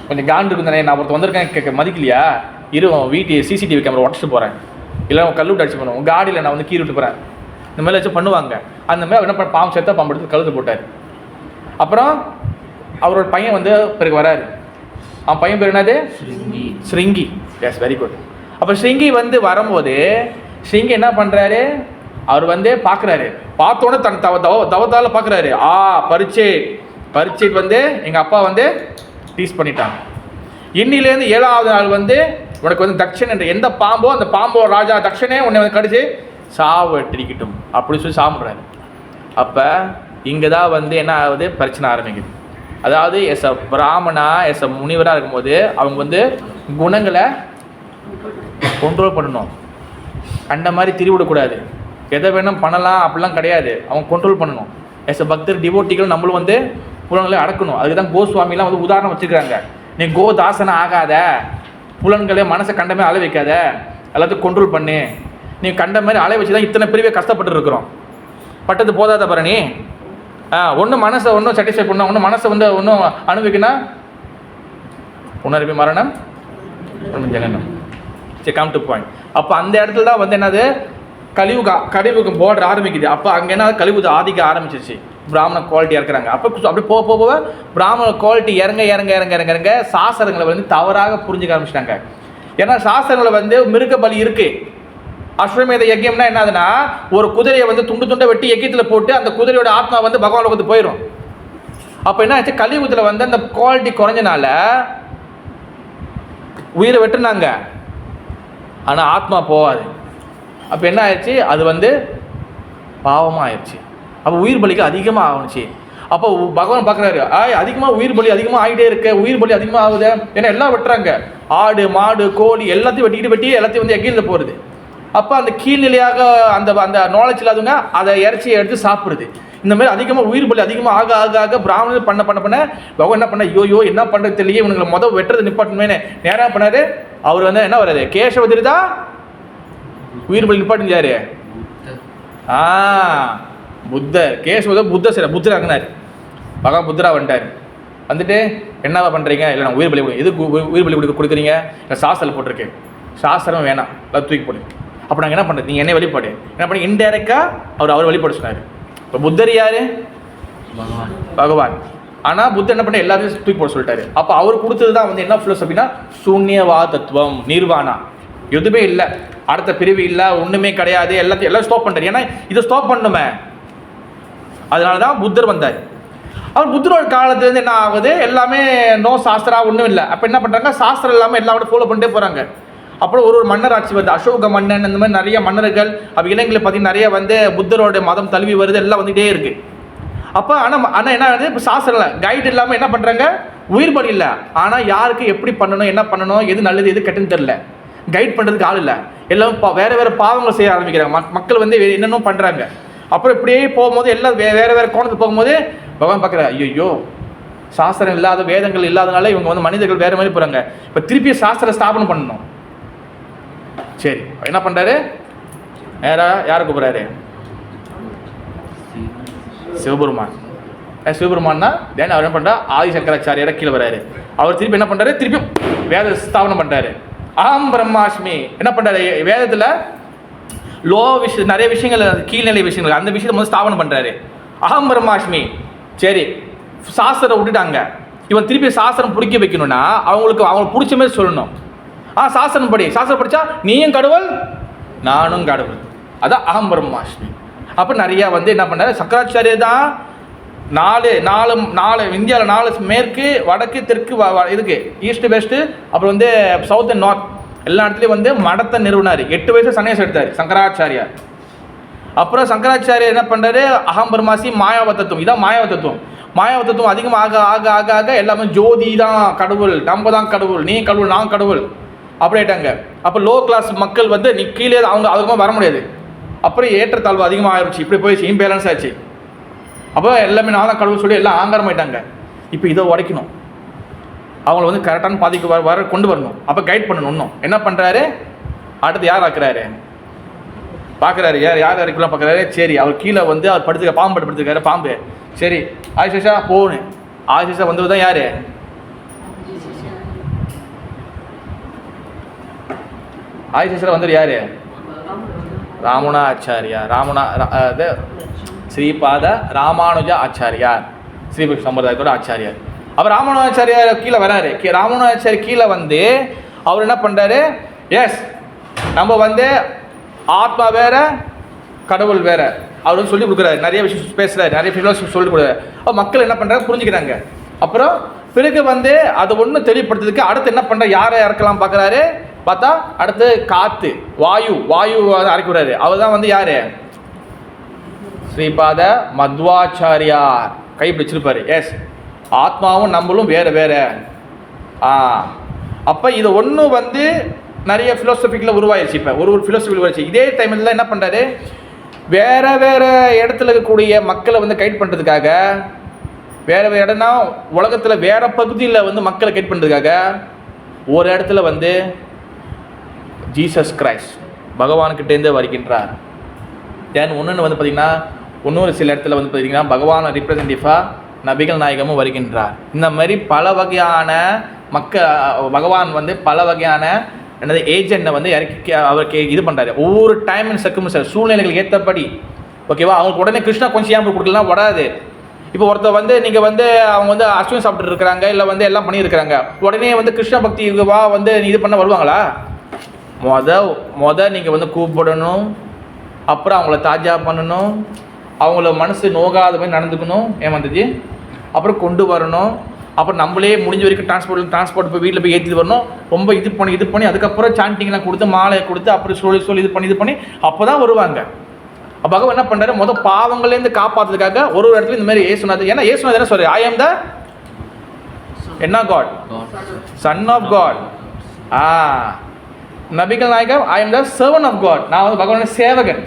கொஞ்சம் காண்டு இருக்குந்தானே, நான் ஒருத்தர் வந்திருக்கேன் மதிக்கலையா, வீட்டு சிசிடிவி கேமரா உடச்சிட்டு போகிறேன், இல்லை கல் விட்டு அடிச்சு பண்ணுவோம், காடியில் நான் வந்து கீழே விட்டு போகிறேன், இந்த மாதிரி வச்சு பண்ணுவாங்க. அந்த மாதிரி என்ன பண்ண, பாம்பு சேர்த்தா பாம்பு எடுத்து கழுத்து போட்டார். அப்புறம் அவரோட பையன் வந்து பிறகு வராரு. அவன் பையன் பேர் என்னது? ஸ்ருங்கி. Yes, very good. அப்போ ஸ்ருங்கி வந்து வரும்போது ஸ்ருங்கி என்ன பண்ணுறாரு, அவர் வந்து பார்க்குறாரு. பார்த்தோன்னே தன் தவத்தால் பார்க்குறாரு, பரீட்சித் வந்து எங்கள் அப்பா வந்து டீஸ் பண்ணிட்டாங்க. இன்னிலேருந்து 7வது நாள் வந்து உனக்கு வந்து தக்ஷன் என்ற எந்த பாம்போ அந்த பாம்போ ராஜா தக்ஷனே உன்னை வந்து கடிச்சு சாவட்டிக்கட்டும் அப்படின்னு சொல்லி சாப்பிட்றாரு. அப்போ இங்கே தான் வந்து என்ன ஆகுது, பிரச்சனை ஆரம்பிக்குது. அதாவது எஸ் அ பிராமணா, எஸ் அ முனிவராக இருக்கும்போது அவங்க வந்து குணங்களை கண்ட்ரோல் பண்ணணும். அந்த மாதிரி திரிவிடக்கூடாது. எதை வேணும் பண்ணலாம் அப்படிலாம் கிடையாது. அவங்க கண்ட்ரோல் பண்ணணும். எஸ் அ பக்தர் டிவோட்டிகள் நம்மளும் வந்து புலன்களை அடக்கணும். அதுக்கு தான் கோஸ்வாமிலாம் வந்து உதாரணம் வச்சுருக்காங்க. நீ கோதாசனம் ஆகாத, புலன்களை மனசை கண்ட மாதிரி அலை வைக்காத, எல்லாத்தையும் கண்ட்ரோல் பண்ணு. நீ கண்ட மாதிரி அலை வச்சு தான் இத்தனை பிரிவே கஷ்டப்பட்டு இருக்கிறோம். பட்டது போதாத பரணி. ஒன்றும் மனசை ஒன்றும் சாட்டிஸ்ஃபை பண்ணணும், ஒன்றும் மனசை வந்து ஒன்றும் அனுபவிக்கணும். உணர்வு மரணம் ஜனனம். சரி, கம் டு பாயிண்ட். அப்போ அந்த இடத்துல தான் வந்து என்னது கலியுகம் போர்டர் ஆரம்பிக்குது. அப்போ அங்கே என்ன கலியுக ஆதிக்க ஆரம்பிச்சிருச்சு. பிராமண குவாலிட்டி இறக்குறாங்க. அப்போ அப்படி போக பிராமண குவாலிட்டி இறங்க சாஸ்திரங்களை வந்து தவறாக புரிஞ்சுக்க ஆரம்பிச்சிட்டாங்க. ஏன்னா சாஸ்திரங்களை வந்து மிருக பலி இருக்கு. அஸ்வமேத யஜ்யம்னா என்னதுன்னா, ஒரு குதிரையை வந்து துண்டு துண்டை வெட்டி யஜ்யத்தில் போட்டு அந்த குதிரையோட ஆத்மா வந்து பகவான் லோகத்துக்கு போயிடும். அப்போ என்ன ஆச்சு, கலியுகத்தில் வந்து அந்த குவாலிட்டி குறைஞ்சனால உயிரை வெட்டுனாங்க, ஆனால் ஆத்மா போகாது. அப்போ என்ன ஆயிடுச்சு, அது வந்து பாவமாக ஆயிடுச்சு. அப்போ உயிர் பலிக்கு அதிகமாக ஆகணுச்சு. அப்போ பகவான் பார்க்குறாரு, அதிகமாக உயிர் பலி அதிகமாக ஆகிட்டே இருக்கு, உயிர் பலி அதிகமாக ஆகுது. ஏன்னா எல்லாம் வெட்டுறாங்க, ஆடு மாடு கோழி எல்லாத்தையும் வெட்டி எல்லாத்தையும் வந்து யஜ்யத்தில் போகிறது. அப்போ அந்த கீழ்நிலையாக அந்த அந்த நாலேஜ் இல்லாதவங்க அதை இறைச்சியை எடுத்து சாப்பிடுது. இந்த மாதிரி அதிகமாக உயிர் பலி அதிகமாக ஆக ஆக ஆக பிராமணர் பண்ண பகவான் என்ன பண்ண, ஐயோ என்ன பண்ணுறது தெரியல, இவனுங்களை வெட்டுறது நிப்பாட்டணுமே நேராக பண்ணாரு. அவர் வந்து என்ன வர்றாரு, கேசவதிரி தான் உயிர் பலி நிப்பாட்டு யாரு, புத்தர். கேசவதர் புத்தர் ஆகினார். பகவான் புத்தரா வந்துட்டார். வந்துட்டு என்னவா பண்ணுறீங்க, இல்லை நான் உயிர் பலி கொடு. எதுக்கு உயிர் பலி கொடுக்குறீங்க, இல்லை சாஸ்திரம் போட்டிருக்கேன், சாஸ்திரம் வேணாம், எல்லாம் தூக்கி போடு. அப்போ நாங்கள் என்ன பண்ணுறது, நீங்கள் என்ன வழிபாடு என்ன பண்ணி இன்டைரக்டாக அவர் வழிபாடு சொன்னார். இப்போ புத்தர் யார், பகவான். ஆனால் புத்தர் என்ன பண்ண எல்லாத்தையும் தூக்கி போட சொல்லிட்டாரு. அப்போ அவர் கொடுத்தது தான் வந்து என்ன ஃபிலோசபினா சூன்யவா தத்துவம், நிர்வாணா. எதுவுமே இல்லை, அடுத்த பிரிவு இல்லை, ஒன்றுமே கிடையாது, எல்லாம் ஸ்டாப் பண்ணுறாரு. ஏன்னா இதை ஸ்டாப் பண்ணணுமே, அதனால தான் புத்தர் வந்தார். அவர் புத்தரோட காலத்துலேருந்து என்ன ஆகுது, எல்லாமே நோ சாஸ்திரா ஒன்றும் இல்லை. அப்போ என்ன பண்ணுறாங்க, சாஸ்திரம் எல்லாமே எல்லாமே ஃபாலோ பண்ணிட்டே போகிறாங்க. அப்புறம் ஒரு மன்னர் ஆட்சி வருது, அசோக மன்னன், இந்த மாதிரி நிறைய மன்னர்கள். அப்போ இலங்கையில் பார்த்தீங்கன்னா நிறைய வந்து புத்தரோட மதம் தழுவி வருது, எல்லாம் வந்துகிட்டே இருக்குது. அப்போ ஆனால் என்ன ஆகுது, இப்போ சாஸ்திரம் கைடு இல்லாமல் என்ன பண்ணுறாங்க, உயிர் பலி இல்லை. ஆனால் யாருக்கு எப்படி பண்ணணும், என்ன பண்ணணும், எது நல்லது எது கெட்டுன்னு தெரில, கைட் பண்ணுறதுக்கு ஆள் இல்லை. எல்லாம் வேறு பாவங்கள் செய்ய ஆரம்பிக்கிறாங்க. மக்கள் வந்து என்னென்னும் பண்ணுறாங்க. அப்புறம் இப்படியே போகும்போது எல்லாம் வேறு கோணத்துக்கு போகும்போது பகவான் பார்க்குற, ஐயோ சாஸ்திரம் இல்லாத வேதங்கள் இல்லாதனால இவங்க வந்து மனிதர்கள் வேறு மாதிரி போகிறாங்க. இப்போ திருப்பி சாஸ்திர ஸ்தாபனம் பண்ணணும். சரி, என்ன பண்ணுறாரு, நேராக யாரை கூப்பிட்றாரு, சிவபெருமான். சிவபெருமான்னா தென் அவர் என்ன பண்ணுறா, ஆதிசங்கராச்சாரியார கீழே வர்றாரு. அவர் திருப்பி என்ன பண்ணுறாரு, திருப்பி வேத ஸ்தாபனம் பண்ணுறாரு. அகம் பிரம்மாஸ்மி என்ன பண்ணுறாரு, வேதத்தில் நிறைய விஷயங்கள், கீழ்நிலை விஷயங்கள், அந்த விஷயத்தை முதல் ஸ்தாபனம் பண்ணுறாரு. அகம் பிரம்மாஸ்மி. சரி, சாஸ்திரம் விட்டுட்டாங்க. இவன் திருப்பி சாஸ்திரம் பிடிக்க வைக்கணும்னா அவங்களுக்கு பிடிச்ச மாதிரி சொல்லணும். சாஸ்திரம் படித்தா நீயும் கடவுள் நானும் கடவுள், அதான் அகம் பிரம்மாஸ்மி. அப்போ நிறையா வந்து என்ன பண்ணாரு, சங்கராச்சாரியர் தான் நாலு இந்தியாவில் 4 மேற்கு வடக்கு தெற்கு இதுக்கு ஈஸ்ட் வெஸ்ட்டு, அப்புறம் வந்து சவுத் அண்ட் நார்த் எல்லா இடத்துலையும் வந்து மடத்தை நிறுவனார். 8 வயசு சன்னியாசம் எடுத்தார் சங்கராச்சாரியார். அப்புறம் சங்கராச்சாரியர் என்ன பண்ணுறாரு, அகம் பிரம்மாசி மாயாவ தத்துவம், இதான் மாயாவ தத்துவம். மாயாவ தத்துவம் அதிகமாக ஆக ஆக ஆக ஆக எல்லாமே ஜோதி தான் கடவுள், நம்ம தான் கடவுள், நீ கடவுள் நான் கடவுள் அப்படி ஆயிட்டாங்க. அப்போ லோ கிளாஸ் மக்கள் வந்து நீ கீழே அவங்க அதுக்குமா வர முடியாது. அப்புறம் ஏற்றத்தாழ்வு அதிகமாக ஆயிடுச்சு, இப்படி போயிடுச்சு, இம்பேலன்ஸ் ஆச்சு. அப்போ எல்லாமே நான் தான் கடவுள் சொல்லி எல்லாம் ஆங்காரமாயிட்டாங்க. இப்போ இதை உடைக்கணும், அவங்கள வந்து கரெக்டான பாதிக்கு வர கொண்டு வரணும். அப்போ கைட் பண்ணணும். இன்னும் என்ன பண்ணுறாரு, அடுத்து யார் ஆக்குறாரு பார்க்குறாரு, யார் இறக்கலாம் பார்க்குறாரு. சரி, அவர் கீழே வந்து அவர் பாம்பு படுத்துருக்காரு. பாம்பு சரி ஆதிசேஷா போன்னு, ஆதிசேஷா வந்தது தான் யார், ஆதிசேஷா வந்தது யார், ராமணா ஆச்சாரியார். ஸ்ரீபாத ராமானுஜ ஆச்சாரியார், ஸ்ரீபக்ஷ சம்பிரதாயத்தோட ஆச்சாரியார். அவர் ராமானுஜாச்சாரியார் கீழே வராரு. ராமானுஜாச்சாரியர் கீழே வந்து அவர் என்ன பண்ணுறாரு, எஸ் நம்ம வந்து ஆத்மா வேற கடவுள் வேற அவர் வந்து சொல்லி கொடுக்குறாரு. நிறைய விஷயம் பேசுகிறாரு, நிறைய ஃபிலோசபி சொல்லி கொடுக்குறாரு. அப்போ மக்கள் என்ன பண்ணுறாங்க, புரிஞ்சுக்கிறாங்க. அப்புறம் பிறகு வந்து அது ஒன்று தெளிவுபடுத்துறதுக்கு அடுத்து என்ன பண்ணுற, யாரை இறக்கலாம் பார்க்குறாரு. பார்த்தா அடுத்து காற்று வாயு அரைக்கிறாரு. அவர் தான் வந்து யார், ஸ்ரீபாத மத்வாச்சாரியார் கை பிடிச்சிருப்பாரு. எஸ் ஆத்மாவும் நம்மளும் வேறு வேறு. அப்போ இது ஒன்று வந்து நிறைய ஃபிலோசபிக்கில் உருவாயிருச்சு. இப்போ ஒரு ஃபிலோசபியில் உருவாச்சு. இதே டைமில் என்ன பண்ணுறாரு, வேறு வேறு இடத்துல இருக்கக்கூடிய மக்களை வந்து கைட் பண்ணுறதுக்காக, வேறு வேறு இடம்னா உலகத்தில் வேறு பகுதியில் வந்து மக்களை கைட் பண்ணுறதுக்காக ஒரு இடத்துல வந்து ஜீசஸ் கிரைஸ்ட் பகவான்கிட்டேருந்து வருகின்றார். தென் ஒன்று வந்து பார்த்திங்கன்னா இன்னொரு சில இடத்துல வந்து பார்த்திங்கன்னா பகவானை ரிப்ரசன்டேட்டிவாக நபிகள் நாயகமும் வருகின்றார். இந்த மாதிரி பல வகையான பகவான் வந்து பல வகையான என்னது ஏஜெண்டை வந்து இறக்கி அவருக்கு இது பண்ணுறாரு. ஒவ்வொரு டைம் அண்ட் சர்க்கம்ஸ்டன்ஸ் சூழ்நிலைகளுக்கு ஏற்றபடி. ஓகேவா? அவங்களுக்கு உடனே கிருஷ்ணா கொஞ்சம் ஏன் கொடுக்கலாம் வராது. இப்போ ஒருத்தர் வந்து நீங்கள் வந்து அவங்க வந்து அஸ்வம் சாப்பிட்டு இருக்கிறாங்க, இல்லை வந்து எல்லாம் பண்ணியிருக்கிறாங்க, உடனே வந்து கிருஷ்ண பக்தி வா வந்து இது பண்ண வருவாங்களா? நீங்கள் வந்து கூப்பிடணும், அப்புறம் அவங்கள தாஜா பண்ணணும், அவங்கள மனசு நோகாத மாதிரி நடந்துக்கணும், ஏமாந்துச்சு, அப்புறம் கொண்டு வரணும், அப்புறம் நம்மளே முடிஞ்ச வரைக்கும் டிரான்ஸ்போர்ட் போய் வீட்டில் போய் ஏற்றிட்டு வரணும், ரொம்ப இது பண்ணி அதுக்கப்புறம் சாண்டிங்லாம் கொடுத்து மாலையை கொடுத்து அப்புறம் சொல்லி இது பண்ணி அப்போ தான் வருவாங்க. அப்போ பகவான் என்ன பண்ணுறாரு, பாவங்கள்லேருந்து காப்பாற்றுறதுக்காக ஒரு இடத்துல இந்த மாதிரி ஏசுநாதர். ஏன்னா ஏசுநாதர் என்ன சொல்கிறார், ஐ ஆம் த என்ன காட், சன் ஆஃப் காட். நபிகள் நாயகம் ஐ ஆம் த சர்வன் ஆஃப் காட், நான் வந்து பகவான சேவகன்.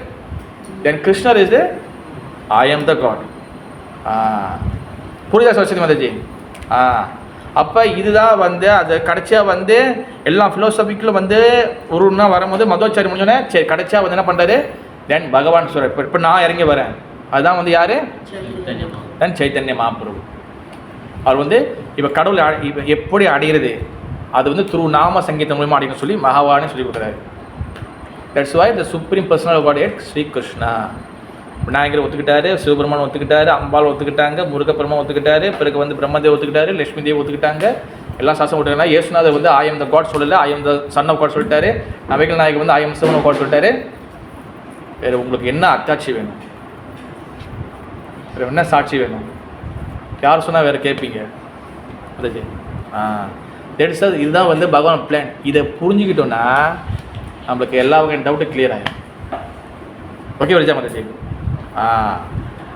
தென் கிருஷ்ணர் இஸ் ஐ ஆம் த காட். புரியுதா சரஸ்வதி மாதாஜி? அப்போ இதுதான் வந்து அது கடைசியாக வந்து எல்லா ஃபிலோசபிக்கிலும் வந்து ஒருன்னா வரும்போது மதோச்சாரி முடிஞ்சோடனே சரி கடைசியாக வந்து என்ன பண்ணுறாரு, தென் பகவான் சொல்கிறார் இப்போ நான் இறங்கி வரேன். அதுதான் வந்து யார், தென் சைத்தன்ய மகாபிரபு. அவர் வந்து இப்போ கடவுளை இப்போ எப்படி அடைகிறது, அது வந்து நாம சங்கீதம் மூலமாக அடையணும்னு சொல்லி மகாவானே சொல்லி கொடுக்குறாரு. That's why the supreme personal God Sri Krishna. Vinayagar ஒத்துக்கிட்டாரு, சிவபெருமான் ஒத்துக்கிட்டாரு, அம்பாள் ஒத்துக்கிட்டாங்க, முருகப்பெருமான் ஒத்துக்கிட்டாரு, பிறகு வந்து பிரம்மதேவ் ஒத்துக்கிட்டாரு, லட்சுமி தேவ் ஒத்துக்கிட்டாங்க, எல்லாம் சாசம் ஒத்துக்கிட்டாங்க. இயேசுநாதர் வந்து ஐ எம் த காட் சொல்லலை, I am the son of God சொல்லிட்டாரு. நபிகள் நாயகர் வந்து I am son of God சொல்லிட்டாரு. வேறு உங்களுக்கு என்ன அத்தாட்சி வேணும், வேறு என்ன சாட்சி வேணும்? யார் சொன்னால் வேறு கேட்பீங்க? அதுச்சு சார் இதுதான் வந்து பகவான் பிளான். இதை புரிஞ்சுக்கிட்டோன்னா நம்மளுக்கு எல்லா வகையான டவுட்டு கிளியர் ஆகிடும். ஓகே வரிச்சா மதச்சி?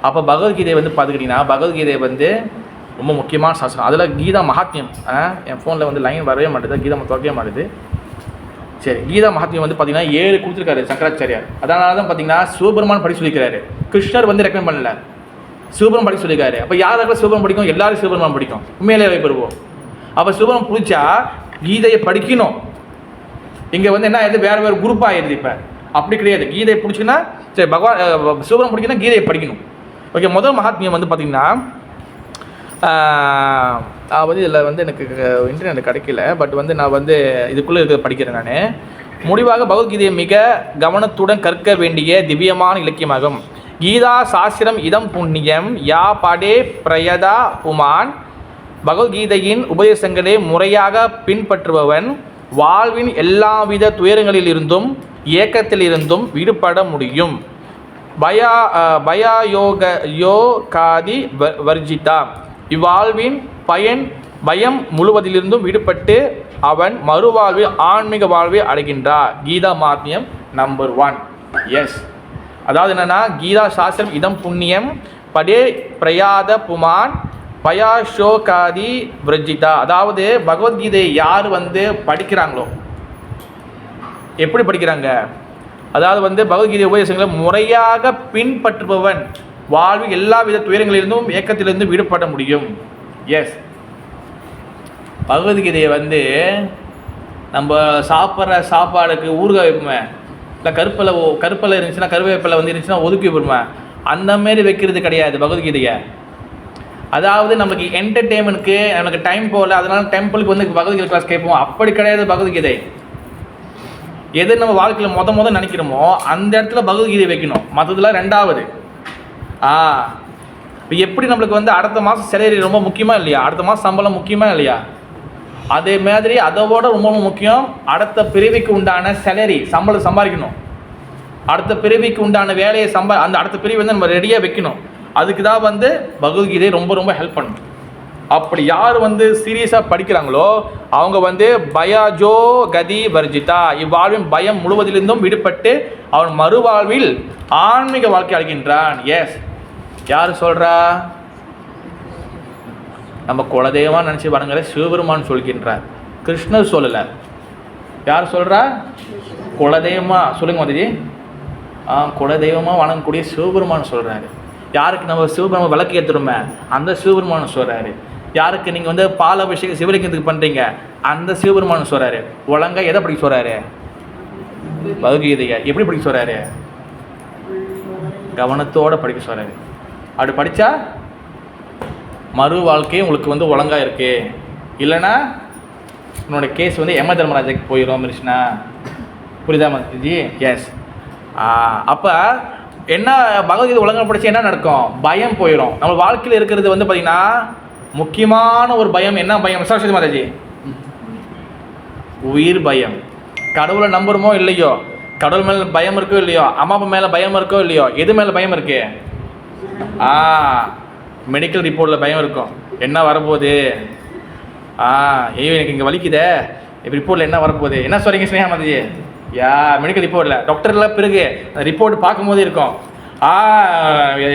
அப்போ பகவத்கீதை வந்து பார்த்துக்கிட்டிங்கன்னா பகவத்கீதை வந்து ரொம்ப முக்கியமான சாசனம். அதில் கீதா மகாத்மியம், என் ஃபோனில் வந்து லைன் வரவே மாட்டேது, கீதா துவக்கவே மாட்டுது. சரி, கீதா மகாத்மியம் வந்து பார்த்திங்கன்னா 7 கொடுத்துருக்காரு சங்கராச்சாரியார். அதனால தான் பார்த்திங்கன்னா சிவபெருமான் படிக்க சொல்லியிருக்காரு. கிருஷ்ணர் வந்து ரெக்கமெண்ட் பண்ணல, சிவபெருமான் படிக்க சொல்லியிருக்காரு. அப்போ யாருக்கெல்லாம் சிவபெருமான் படிக்கும்? எல்லாரும் சிவபெருமான் படிக்கும். உண்மையிலே வைப்பருவோம். அப்போ சிவபெருமான் பிடிச்சா கீதையை படிக்கணும். இங்கே வந்து என்ன ஆயிடுது, வேறு வேறு குரூப்பாக ஆயிடுது. இப்போ அப்படி கிடையாது. கீதையை பிடிச்சிங்கன்னா சரி பகவான் சிவபெருமான் படிக்கணும்னா கீதையை படிக்கணும். ஓகே, முதல் மகாத்மியம் வந்து பார்த்திங்கன்னா வந்து இதில் வந்து எனக்கு இன்டர்நெட் கிடைக்கல, பட் வந்து நான் வந்து இதுக்குள்ளே இருக்க படிக்கிறேன். நான் முடிவாக பகவத்கீதையை மிக கவனத்துடன் கற்க வேண்டிய திவ்யமான இலக்கியமாகும். கீதா சாஸ்திரம் இதம் புண்ணியம் யா படே பிரயதா புமான். பகவத்கீதையின் உபதேசங்களை முறையாக பின்பற்றுபவன் வாழ்வின் எல்லாவித துயரங்களிலிருந்தும் இயக்கத்திலிருந்தும் விடுபட முடியும். பயாயோகாதி வர்ஜிதா. இவ்வாழ்வின் பயம் முழுவதிலிருந்தும் விடுபட்டு அவன் மறுவாழ்வில் ஆன்மீக வாழ்வை அடைகின்றார். கீதா மகாத்மியம் நம்பர் 1. எஸ், அதாவது என்னென்னா கீதா சாஸ்திரம் இதம் புண்ணியம் படே பிரயாத புமான் பயாஷோகாதி விரஜிதா. அதாவது பகவத்கீதை யார் வந்து படிக்கிறாங்களோ, எப்படி படிக்கிறாங்க, அதாவது வந்து பகவத்கீதை உபதேசங்களை முறையாக பின்பற்றுபவன் வாழ்வில் எல்லா வித துயரங்களிலிருந்தும் இயக்கத்திலிருந்து விடுபட முடியும். எஸ், பகவத்கீதையை வந்து நம்ம சாப்பிட்ற சாப்பாடுக்கு ஊறுகாய் வைப்போமே, இல்லை கருப்பில் இருந்துச்சுன்னா கருவேப்பிலை வந்து இருந்துச்சுன்னா ஒதுக்கி வைப்போமே, அந்தமாரி வைக்கிறது கிடையாது பகவத்கீதையை. அதாவது நமக்கு என்டர்டெயின்மெண்ட்க்கு நமக்கு டைம் போகல, அதனால டெம்பிளுக்கு வந்து பகவத்கீதை கிளாஸ் கேட்போம், அப்படி கிடையாது பகவத்கீதை. எது நம்ம வாழ்க்கையில் முத நினைக்கிறோமோ அந்த இடத்துல பகவத்கீதை வைக்கணும், மற்றதுல 2வது. இப்போ எப்படி நம்மளுக்கு வந்து அடுத்த மாதம் சேலரி ரொம்ப முக்கியமாக இல்லையா, அடுத்த மாதம் சம்பளம் முக்கியமாக இல்லையா, அதே மாதிரி அதோட ரொம்ப முக்கியம் அடுத்த பிரிவுக்கு உண்டான சேலரி சம்பளம் சம்பாதிக்கணும். அடுத்த பிரிவுக்கு உண்டான வேலையை அந்த அடுத்த பிரிவு வந்து நம்ம ரெடியாக வைக்கணும். அதுக்கு தான் வந்து பகவத்கீதை ரொம்ப ஹெல்ப் பண்ணணும். அப்படி யார் வந்து சீரியஸாக படிக்கிறாங்களோ அவங்க வந்து பயாஜோ கதி வர்ஜிதா. இவ்வாழ்வின் பயம் முழுவதிலிருந்தும் விடுபட்டு அவன் மறுவாழ்வில் ஆன்மீக வாழ்க்கை அடைகின்றான். எஸ், யார் சொல்கிறா? நம்ம குலதெய்வமாக நினச்சி வணங்குற சிவபெருமான் சொல்கின்றார். கிருஷ்ணர் சொல்லலை. யார் சொல்கிறா? குலதெய்வமாக சொல்லுங்க மாதாஜி. குலதெய்வமாக வணங்கக்கூடிய சிவபெருமான் சொல்கிறாரு. யாருக்கு நம்ம சிவபெருமான் விளக்கு ஏற்றுறோமே அந்த சிவபெருமான் சொல்கிறாரு. யாருக்கு நீங்கள் வந்து பால் அபிஷேகம் சிவலிங்கத்துக்கு பண்ணுறீங்க அந்த சிவபெருமான் சொல்கிறாரு. ஒழுங்கா எதை படிக்க சொல்கிறாரு? பகவத்கீதையை எப்படி படிக்க சொல்கிறாரு? கவனத்தோடு படிக்க சொல்கிறாரு. அப்படி படித்தா மறு வாழ்க்கையும் உங்களுக்கு வந்து ஒழுங்காக இருக்குது. இல்லைன்னா உன்னோட கேஸ் வந்து யம தர்மராஜாக்கு போயிடும் மிருஷ்ணா. புரியுதா மாதாஜி? எஸ். அப்போ என்ன பகவத்கீதை ஒழுங்காக படித்தா என்ன நடக்கும்? பயம் போயிடும். நம்ம வாழ்க்கையில் இருக்கிறது வந்து பார்த்திங்கன்னா முக்கியமான ஒரு பயம். என்ன பயம் சரஸ்வதி மாதாஜி? உயிர் பயம். கடவுளை நம்புறமோ இல்லையோ, கடவுள் மேலே பயம் இருக்கோ இல்லையோ, அம்மா அப்பா மேலே பயம் இருக்கோ இல்லையோ, எது மேலே பயம் இருக்கு? மெடிக்கல் ரிப்போர்ட்டில் பயம் இருக்கும். என்ன வரப்போகுது? ஐயோ எனக்கு இங்கே வலிக்குதே, ரிப்போர்ட்டில் என்ன வரப்போகுது? என்ன சொல்கிறீங்க ஸ்னேகா மாதாஜி? மெடிக்கல் ரிப்போர்ட்டில் டாக்டரில் பிறகு அந்த ரிப்போர்ட் பார்க்கும்போது இருக்கும்.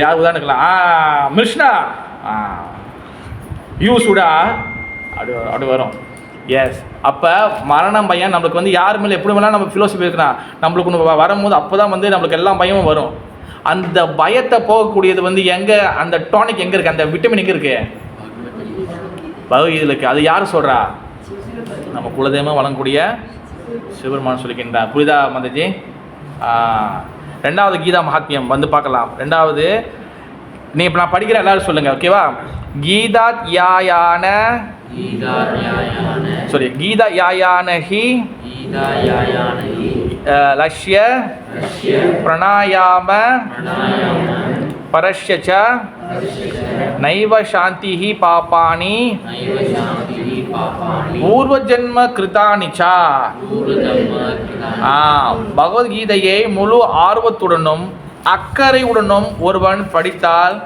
யார் உதாரணக்கலாம் மிருஷ்ணா யூஸுடா அப்படி வரும். எஸ். அப்போ மரணம் பயம் நம்மளுக்கு வந்து யார் மேலே எப்படி வேணாலும் நம்ம ஃபிலோசஃபி இருக்கலாம். நம்மளுக்கு ஒன்று வரும்போது அப்போ தான் வந்து நம்மளுக்கு எல்லா பயமும் வரும். அந்த பயத்தை போகக்கூடியது வந்து எங்கே? அந்த டானிக் எங்கே இருக்குது? அந்த விட்டமின் எங்கே இருக்குது? பகவத்கீதையில் இருக்குது. அது யார் சொல்கிறா? நம்ம குலதெய்வமாக வழங்கக்கூடிய சிவபெருமான் சொல்லிக்கின்றார். புரியுதா மாதாஜி? ரெண்டாவது கீதா மகாத்மியம் வந்து பார்க்கலாம். ரெண்டாவது நீ இப்போ நான் படிக்கிற எல்லாரும் சொல்லுங்கள். ஓகேவா? கீதா யாயான ஹி லக்ஷ்ய பிராணாயாம பரஸ்ய ச நைவ சாந்திஹி பாபானி பூர்வ ஜென்ம கிருதானி ச. பகவத்கீதையை முழு ஆர்வத்துடனும் அக்கறையுடனும் ஒருவன் படித்தால்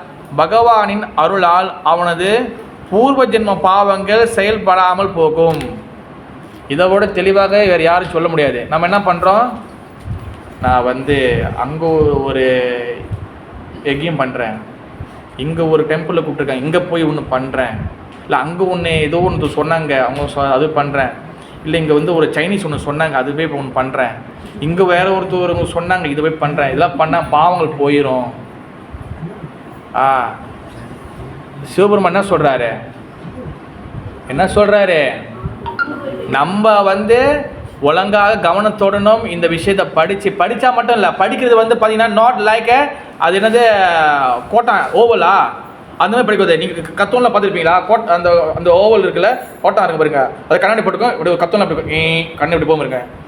பகவானின் அருளால் அவனது பூர்வ ஜென்ம பாவங்கள் செயல்படாமல் போகும். இதை விட தெளிவாக வேறு யாரும் சொல்ல முடியாது. நம்ம என்ன பண்ணுறோம்? நான் வந்து அங்கே ஒரு யஜ்யம் பண்ணுறேன், இங்கே ஒரு டெம்பிளில் கூப்பிட்ருக்கேன், இங்கே போய் ஒன்று பண்ணுறேன், இல்லை அங்கே ஒன்று ஏதோ ஒன்று சொன்னாங்க அவங்க அது பண்ணுறேன், இல்லை இங்கே வந்து ஒரு சைனீஸ் ஒன்று சொன்னாங்க அதுவே இப்போ ஒன்று பண்ணுறேன், இங்கே வேறு ஒருத்தவங்க சொன்னாங்க இதை போய் பண்ணுறேன், இதெல்லாம் பண்ணால் பாவங்கள் போயிடும். சிவபெருமான் என்ன சொல்கிறாரு? நம்ம வந்து ஒழுங்காக கவனத்தோடனும் இந்த விஷயத்தை படித்தா மட்டும் இல்லை, படிக்கிறது வந்து பார்த்தீங்கன்னா நாட் லைக் அது என்னது கோட்டான் ஓவலா அந்த மாதிரி படிக்கிறது. நீங்கள் கத்தோன்லாம் பார்த்துருப்பீங்களா? அந்த அந்த ஓவல் இருக்குல்ல, கோட்டான் இருக்கு பாருங்க, அது கண்ணாடி போட்டுக்கும் இப்படி ஒரு கத்தோன்லாம் இப்படி கண்ணு இப்படி போக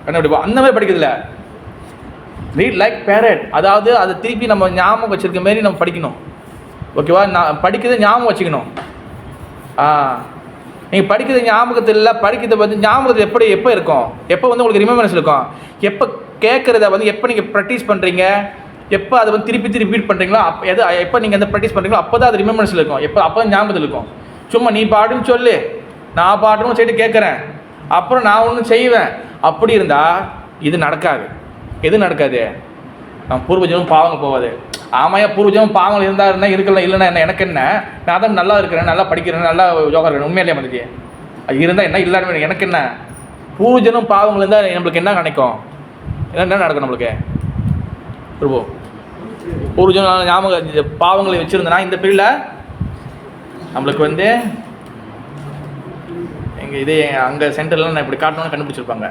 கண்ணு இப்படி போ, அந்த மாதிரி படிக்கிறதில்ல. ரீட் லைக் பேரட், அதாவது அதை திருப்பி நம்ம ஞாபகம் வச்சிருக்க மாரி நம்ம படிக்கணும். ஓகேவா? நான் படிக்கிறது ஞாபகம் வச்சுக்கணும். நீங்கள் படிக்கிறது ஞாபகத்தில் இல்லை, படிக்கிறது வந்து ஞாபகத்தில் எப்போ இருக்கும்? எப்போ வந்து உங்களுக்கு ரிமெம்பரன்ஸ் இருக்கும்? எப்போ கேட்குறத வந்து எப்போ நீங்கள் ப்ராக்டிஸ் பண்ணுறீங்க, எப்போ அதை வந்து திருப்பி ரிப்பீட் பண்ணுறீங்களோ எப்போ நீங்கள் வந்து ப்ராக்டிஸ் பண்ணுறீங்களோ அப்போ தான் அது ரிமெம்பரன்ஸில் இருக்கும். அப்போ தான் ஞாபகத்தில் இருக்கும். சும்மா நீ பாடுன்னு சொல்லு, நான் பாடணும் சொல்லிட்டு கேட்குறேன், அப்புறம் நான் ஒன்றும் செய்வேன், அப்படி இருந்தால் இது நடக்காது. எது நடக்காது? நான் பூர்வஜனும் பாவங்கள் போவாது. ஆமாயா, பூர்வஜனும் பாவங்கள் இருந்தால் இருக்கலாம், இல்லைன்னா என்ன எனக்கு என்ன? நான் தான் நல்லா இருக்கிறேன், நல்லா படிக்கிறேன், நல்லா யோகா இருக்கிறேன், உண்மையிலே வந்துச்சு அது இருந்தால் என்ன இல்லாமல் எனக்கு என்ன? பூர்வஜனும் பாவங்கள் இருந்தால் நம்மளுக்கு என்ன நினைக்கும்? என்ன நடக்கும் நம்மளுக்கு? பிரபு பூர்வஜன் ஞாபகம் பாவங்களை வச்சுருந்தேன்னா இந்த பீரியடில் நம்மளுக்கு வந்து எங்கள் இதே அங்கே சென்டர்லாம் நான் இப்படி காட்டணும்னு கண்டுபிடிச்சிருப்பாங்க.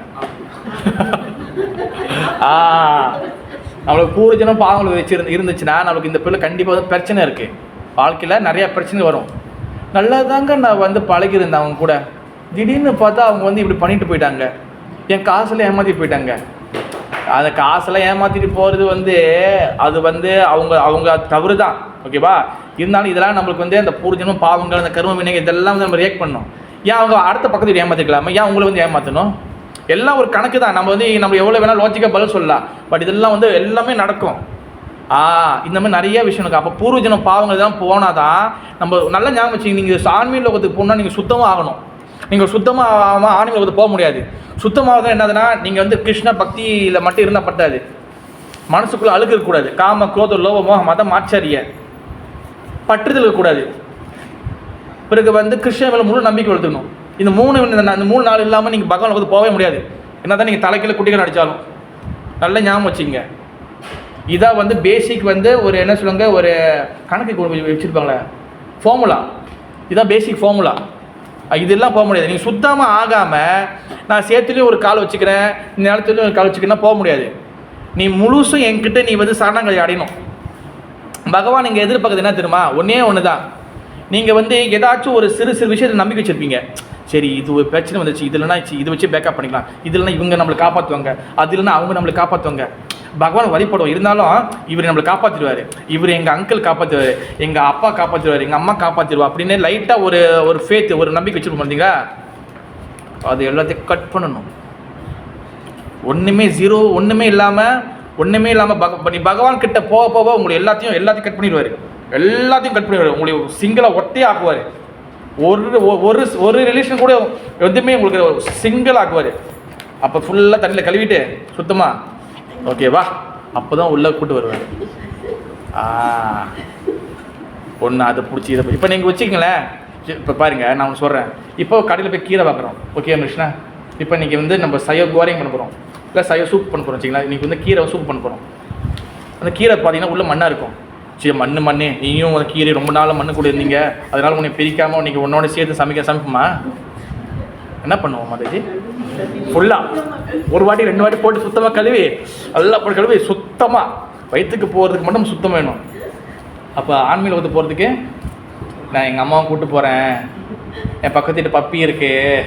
நம்மளுக்கு பூர்வஜனும் பாவங்கள் இருந்துச்சுன்னா நம்மளுக்கு இந்த பிள்ளை கண்டிப்பாக வந்து பிரச்சனை இருக்குது. வாழ்க்கையில் நிறையா பிரச்சனை வரும். நல்லதாங்க நான் வந்து பழகிருந்தேன் அவங்க கூட, திடீர்னு பார்த்தா அவங்க வந்து இப்படி பண்ணிட்டு போயிட்டாங்க, என் காசெல்லாம் ஏமாற்றிட்டு போயிட்டாங்க. அந்த காசெல்லாம் ஏமாற்றிட்டு போகிறது வந்து அது வந்து அவங்க தவறு தான். ஓகேவா? இருந்தாலும் இதெல்லாம் நம்மளுக்கு வந்து அந்த பூர்வஜனும் பாவங்கள் அந்த கர்ம வினைகள் இதெல்லாம் வந்து நம்ம ரியாக்ட் பண்ணணும். ஏன் அவங்க அடுத்த பக்கத்துக்கு ஏமாற்றிக்கலாமா? ஏன் உங்களை வந்து ஏமாற்றணும்? எல்லாம் ஒரு கணக்கு தான். நம்ம வந்து நம்ம எவ்வளோ வேணால் லாஜிக்காக பதில் சொல்லலாம், பட் இதெல்லாம் வந்து எல்லாமே நடக்கும். இந்த மாதிரி நிறைய விஷயம் இருக்குது. அப்போ பூர்வஜனம் பாவங்கள் தான் போனால் தான் நம்ம நல்லா ஞாபகம் வச்சுங்க. நீங்கள் ஆன்மீக லோகத்துக்கு போனால் நீங்கள் சுத்தமாக ஆகணும். நீங்கள் சுத்தமாக ஆகாமல் ஆன்மீக லோகத்துக்கு போக முடியாது. சுத்தமாக தான் என்னதுன்னா நீங்கள் வந்து கிருஷ்ண பக்தியில் மட்டும் இருந்தால் பட்டாது. மனசுக்குள்ளே அழுக இருக்கக்கூடாது. காம குரோத லோப மோகம் மதம் ஆச்சரிய பற்றுதல் இருக்கக்கூடாது. பிறகு வந்து கிருஷ்ணன் மேலே முழு நம்பிக்கை வளர்த்துக்கணும். இந்த 3 நாள் இல்லாமல் நீங்கள் பகவான் வந்து போகவே முடியாது. என்ன தான் நீங்கள் தலைக்கீழ குட்டிகள் அடித்தாலும். நல்லா ஞாபகம் வச்சுங்க. இதான் வந்து பேசிக் வந்து ஒரு என்ன சொல்லுவாங்க, ஒரு கணக்கு வச்சுருப்பாங்களே ஃபார்முலா. இதுதான் பேசிக் ஃபார்முலா. இதெல்லாம் போக முடியாது. நீங்கள் சுத்தமாக ஆகாமல் நான் சேத்துலேயும் ஒரு கால் வச்சுக்கிறேன், நிலத்துலேயும் ஒரு கால் வச்சுக்கிறேன்னா போக முடியாது. நீ முழுசும் என்கிட்ட நீ வந்து சரணங்களை அடையணும். பகவான் நீங்கள் எதிர்பார்க்குறது என்ன தெரியுமா? ஒன்றே ஒன்று தான். நீங்கள் வந்து ஏதாச்சும் ஒரு சிறு விஷயத்தை நம்பிக்கை வச்சுருப்பீங்க. சரி, இது ஒரு பிரச்சனை வந்துச்சு, இது இல்லைனா இது வச்சு பேக்கப் பண்ணிக்கலாம், இது இல்லைனா இவங்க நம்மளை காப்பாற்றுவாங்க, அது இல்லைனா அவங்க நம்மளை காப்பாற்றுவாங்க. பகவான் வழிபடுவோம். இருந்தாலும் இவர் நம்மளை காப்பாற்றிடுவார், இவர் எங்கள் அங்கிள் காப்பாற்றுவார், எங்கள் அப்பா காப்பாற்றுவார், எங்கள் அம்மா காப்பாற்றிடுவா அப்படின்னு லைட்டாக ஒரு ஃபேத், ஒரு நம்பிக்கை வச்சுருப்போம் பார்த்தீங்களா? அது எல்லாத்தையும் கட் பண்ணணும். ஒன்றுமே ஜீரோ, ஒன்றுமே இல்லாமல் நீ பகவான் கிட்ட போக போக உங்களுக்கு எல்லாத்தையும் கட் பண்ணிடுவார். எல்லாத்தையும் கட் பண்ணிடுவார். உங்களுக்கு சிங்கிளாக ஒட்டே ஆக்குவார். ஒரு ரிலேஷன் கூட எதுவுமே உங்களுக்கு சிங்கிள் ஆக்குவார். அப்போ ஃபுல்லாக தண்ணியில் கழுவிட்டு சுத்தமாக ஓகேவா, அப்போ தான் உள்ளே கூட்டு வருவார். ஒன்று அதை பிடிச்சி இதை இப்போ நீங்கள் வச்சுக்கங்களேன். இப்போ பாருங்கள், நான் ஒன்று சொல்கிறேன். இப்போ கடையில் போய் கீரை பார்க்குறோம். ஓகே கிருஷ்ணா, இப்போ இன்றைக்கி வந்து நம்ம சையோ கோரிங் பண்ண போகிறோம், இல்லை சையோ சூப் பண்ண போகிறோம். வச்சிங்களா, இன்றைக்கி வந்து கீரை சூப் பண்ண போகிறோம். அந்த கீரை பார்த்தீங்கன்னா உள்ளே மண்ணாக இருக்கும். சரி, மண்ணு நீயும் அந்த கீரை ரொம்ப நாள் மண்ணு கூட இருந்தீங்க, அதனால் உன்னை பிரிக்காமல் நீங்கள் உன்னோட சேர்த்து சமைக்குமா? என்ன பண்ணுவோம் மாதாஜி? ஃபுல்லாக ஒரு வாட்டி 2 வாட்டி போட்டு சுத்தமாக கழுவி, எல்லாம் போட்டு கழுவி சுத்தமாக வயிற்றுக்கு போகிறதுக்கு மட்டும் சுத்தம் வேணும். அப்போ ஆன்மீக உலகத்துக்கு போகிறதுக்கு நான் எங்கள் அம்மாவை கூப்பிட்டு போகிறேன், என் பக்கத்து வீட்டு பப்பி இருக்குது,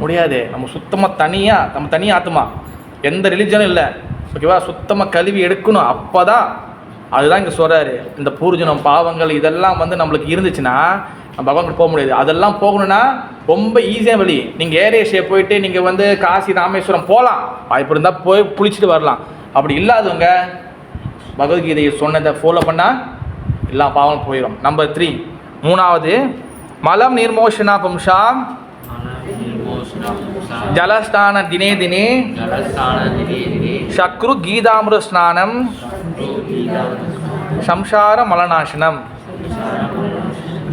முடியாது. நம்ம சுத்தமாக நம்ம தனியாக ஆத்துமா, எந்த ரிலிஜனும் இல்லை. ஓகேவா, சுத்தமாக கழுவி எடுக்கணும். அப்போ தான், அதுதான் இங்கே சொல்கிறாரு. இந்த பூர்ஜனம் பாவங்கள் இதெல்லாம் வந்து நம்மளுக்கு இருந்துச்சுன்னா நம்ம பகவான் போக முடியாது. அதெல்லாம் போகணுன்னா ரொம்ப ஈஸியாக வழி. நீங்கள் ஏர் ஏஷியா போயிட்டு நீங்கள் வந்து காசி ராமேஸ்வரம் போகலாம், வாய்ப்பு இருந்தால் போய் குளிச்சுட்டு வரலாம். அப்படி இல்லாதவங்க பகவத்கீதையை சொன்னதை ஃபாலோ பண்ணால் எல்லா பாவம் போயிடும். நம்பர் 3, 3வது மலம் நிர்மோஷனா பும்சாம் ஜலஸ்தான தினே சக்ரு கீதாமிரு ஸ்நானம் சம்சார மலநாசனம்.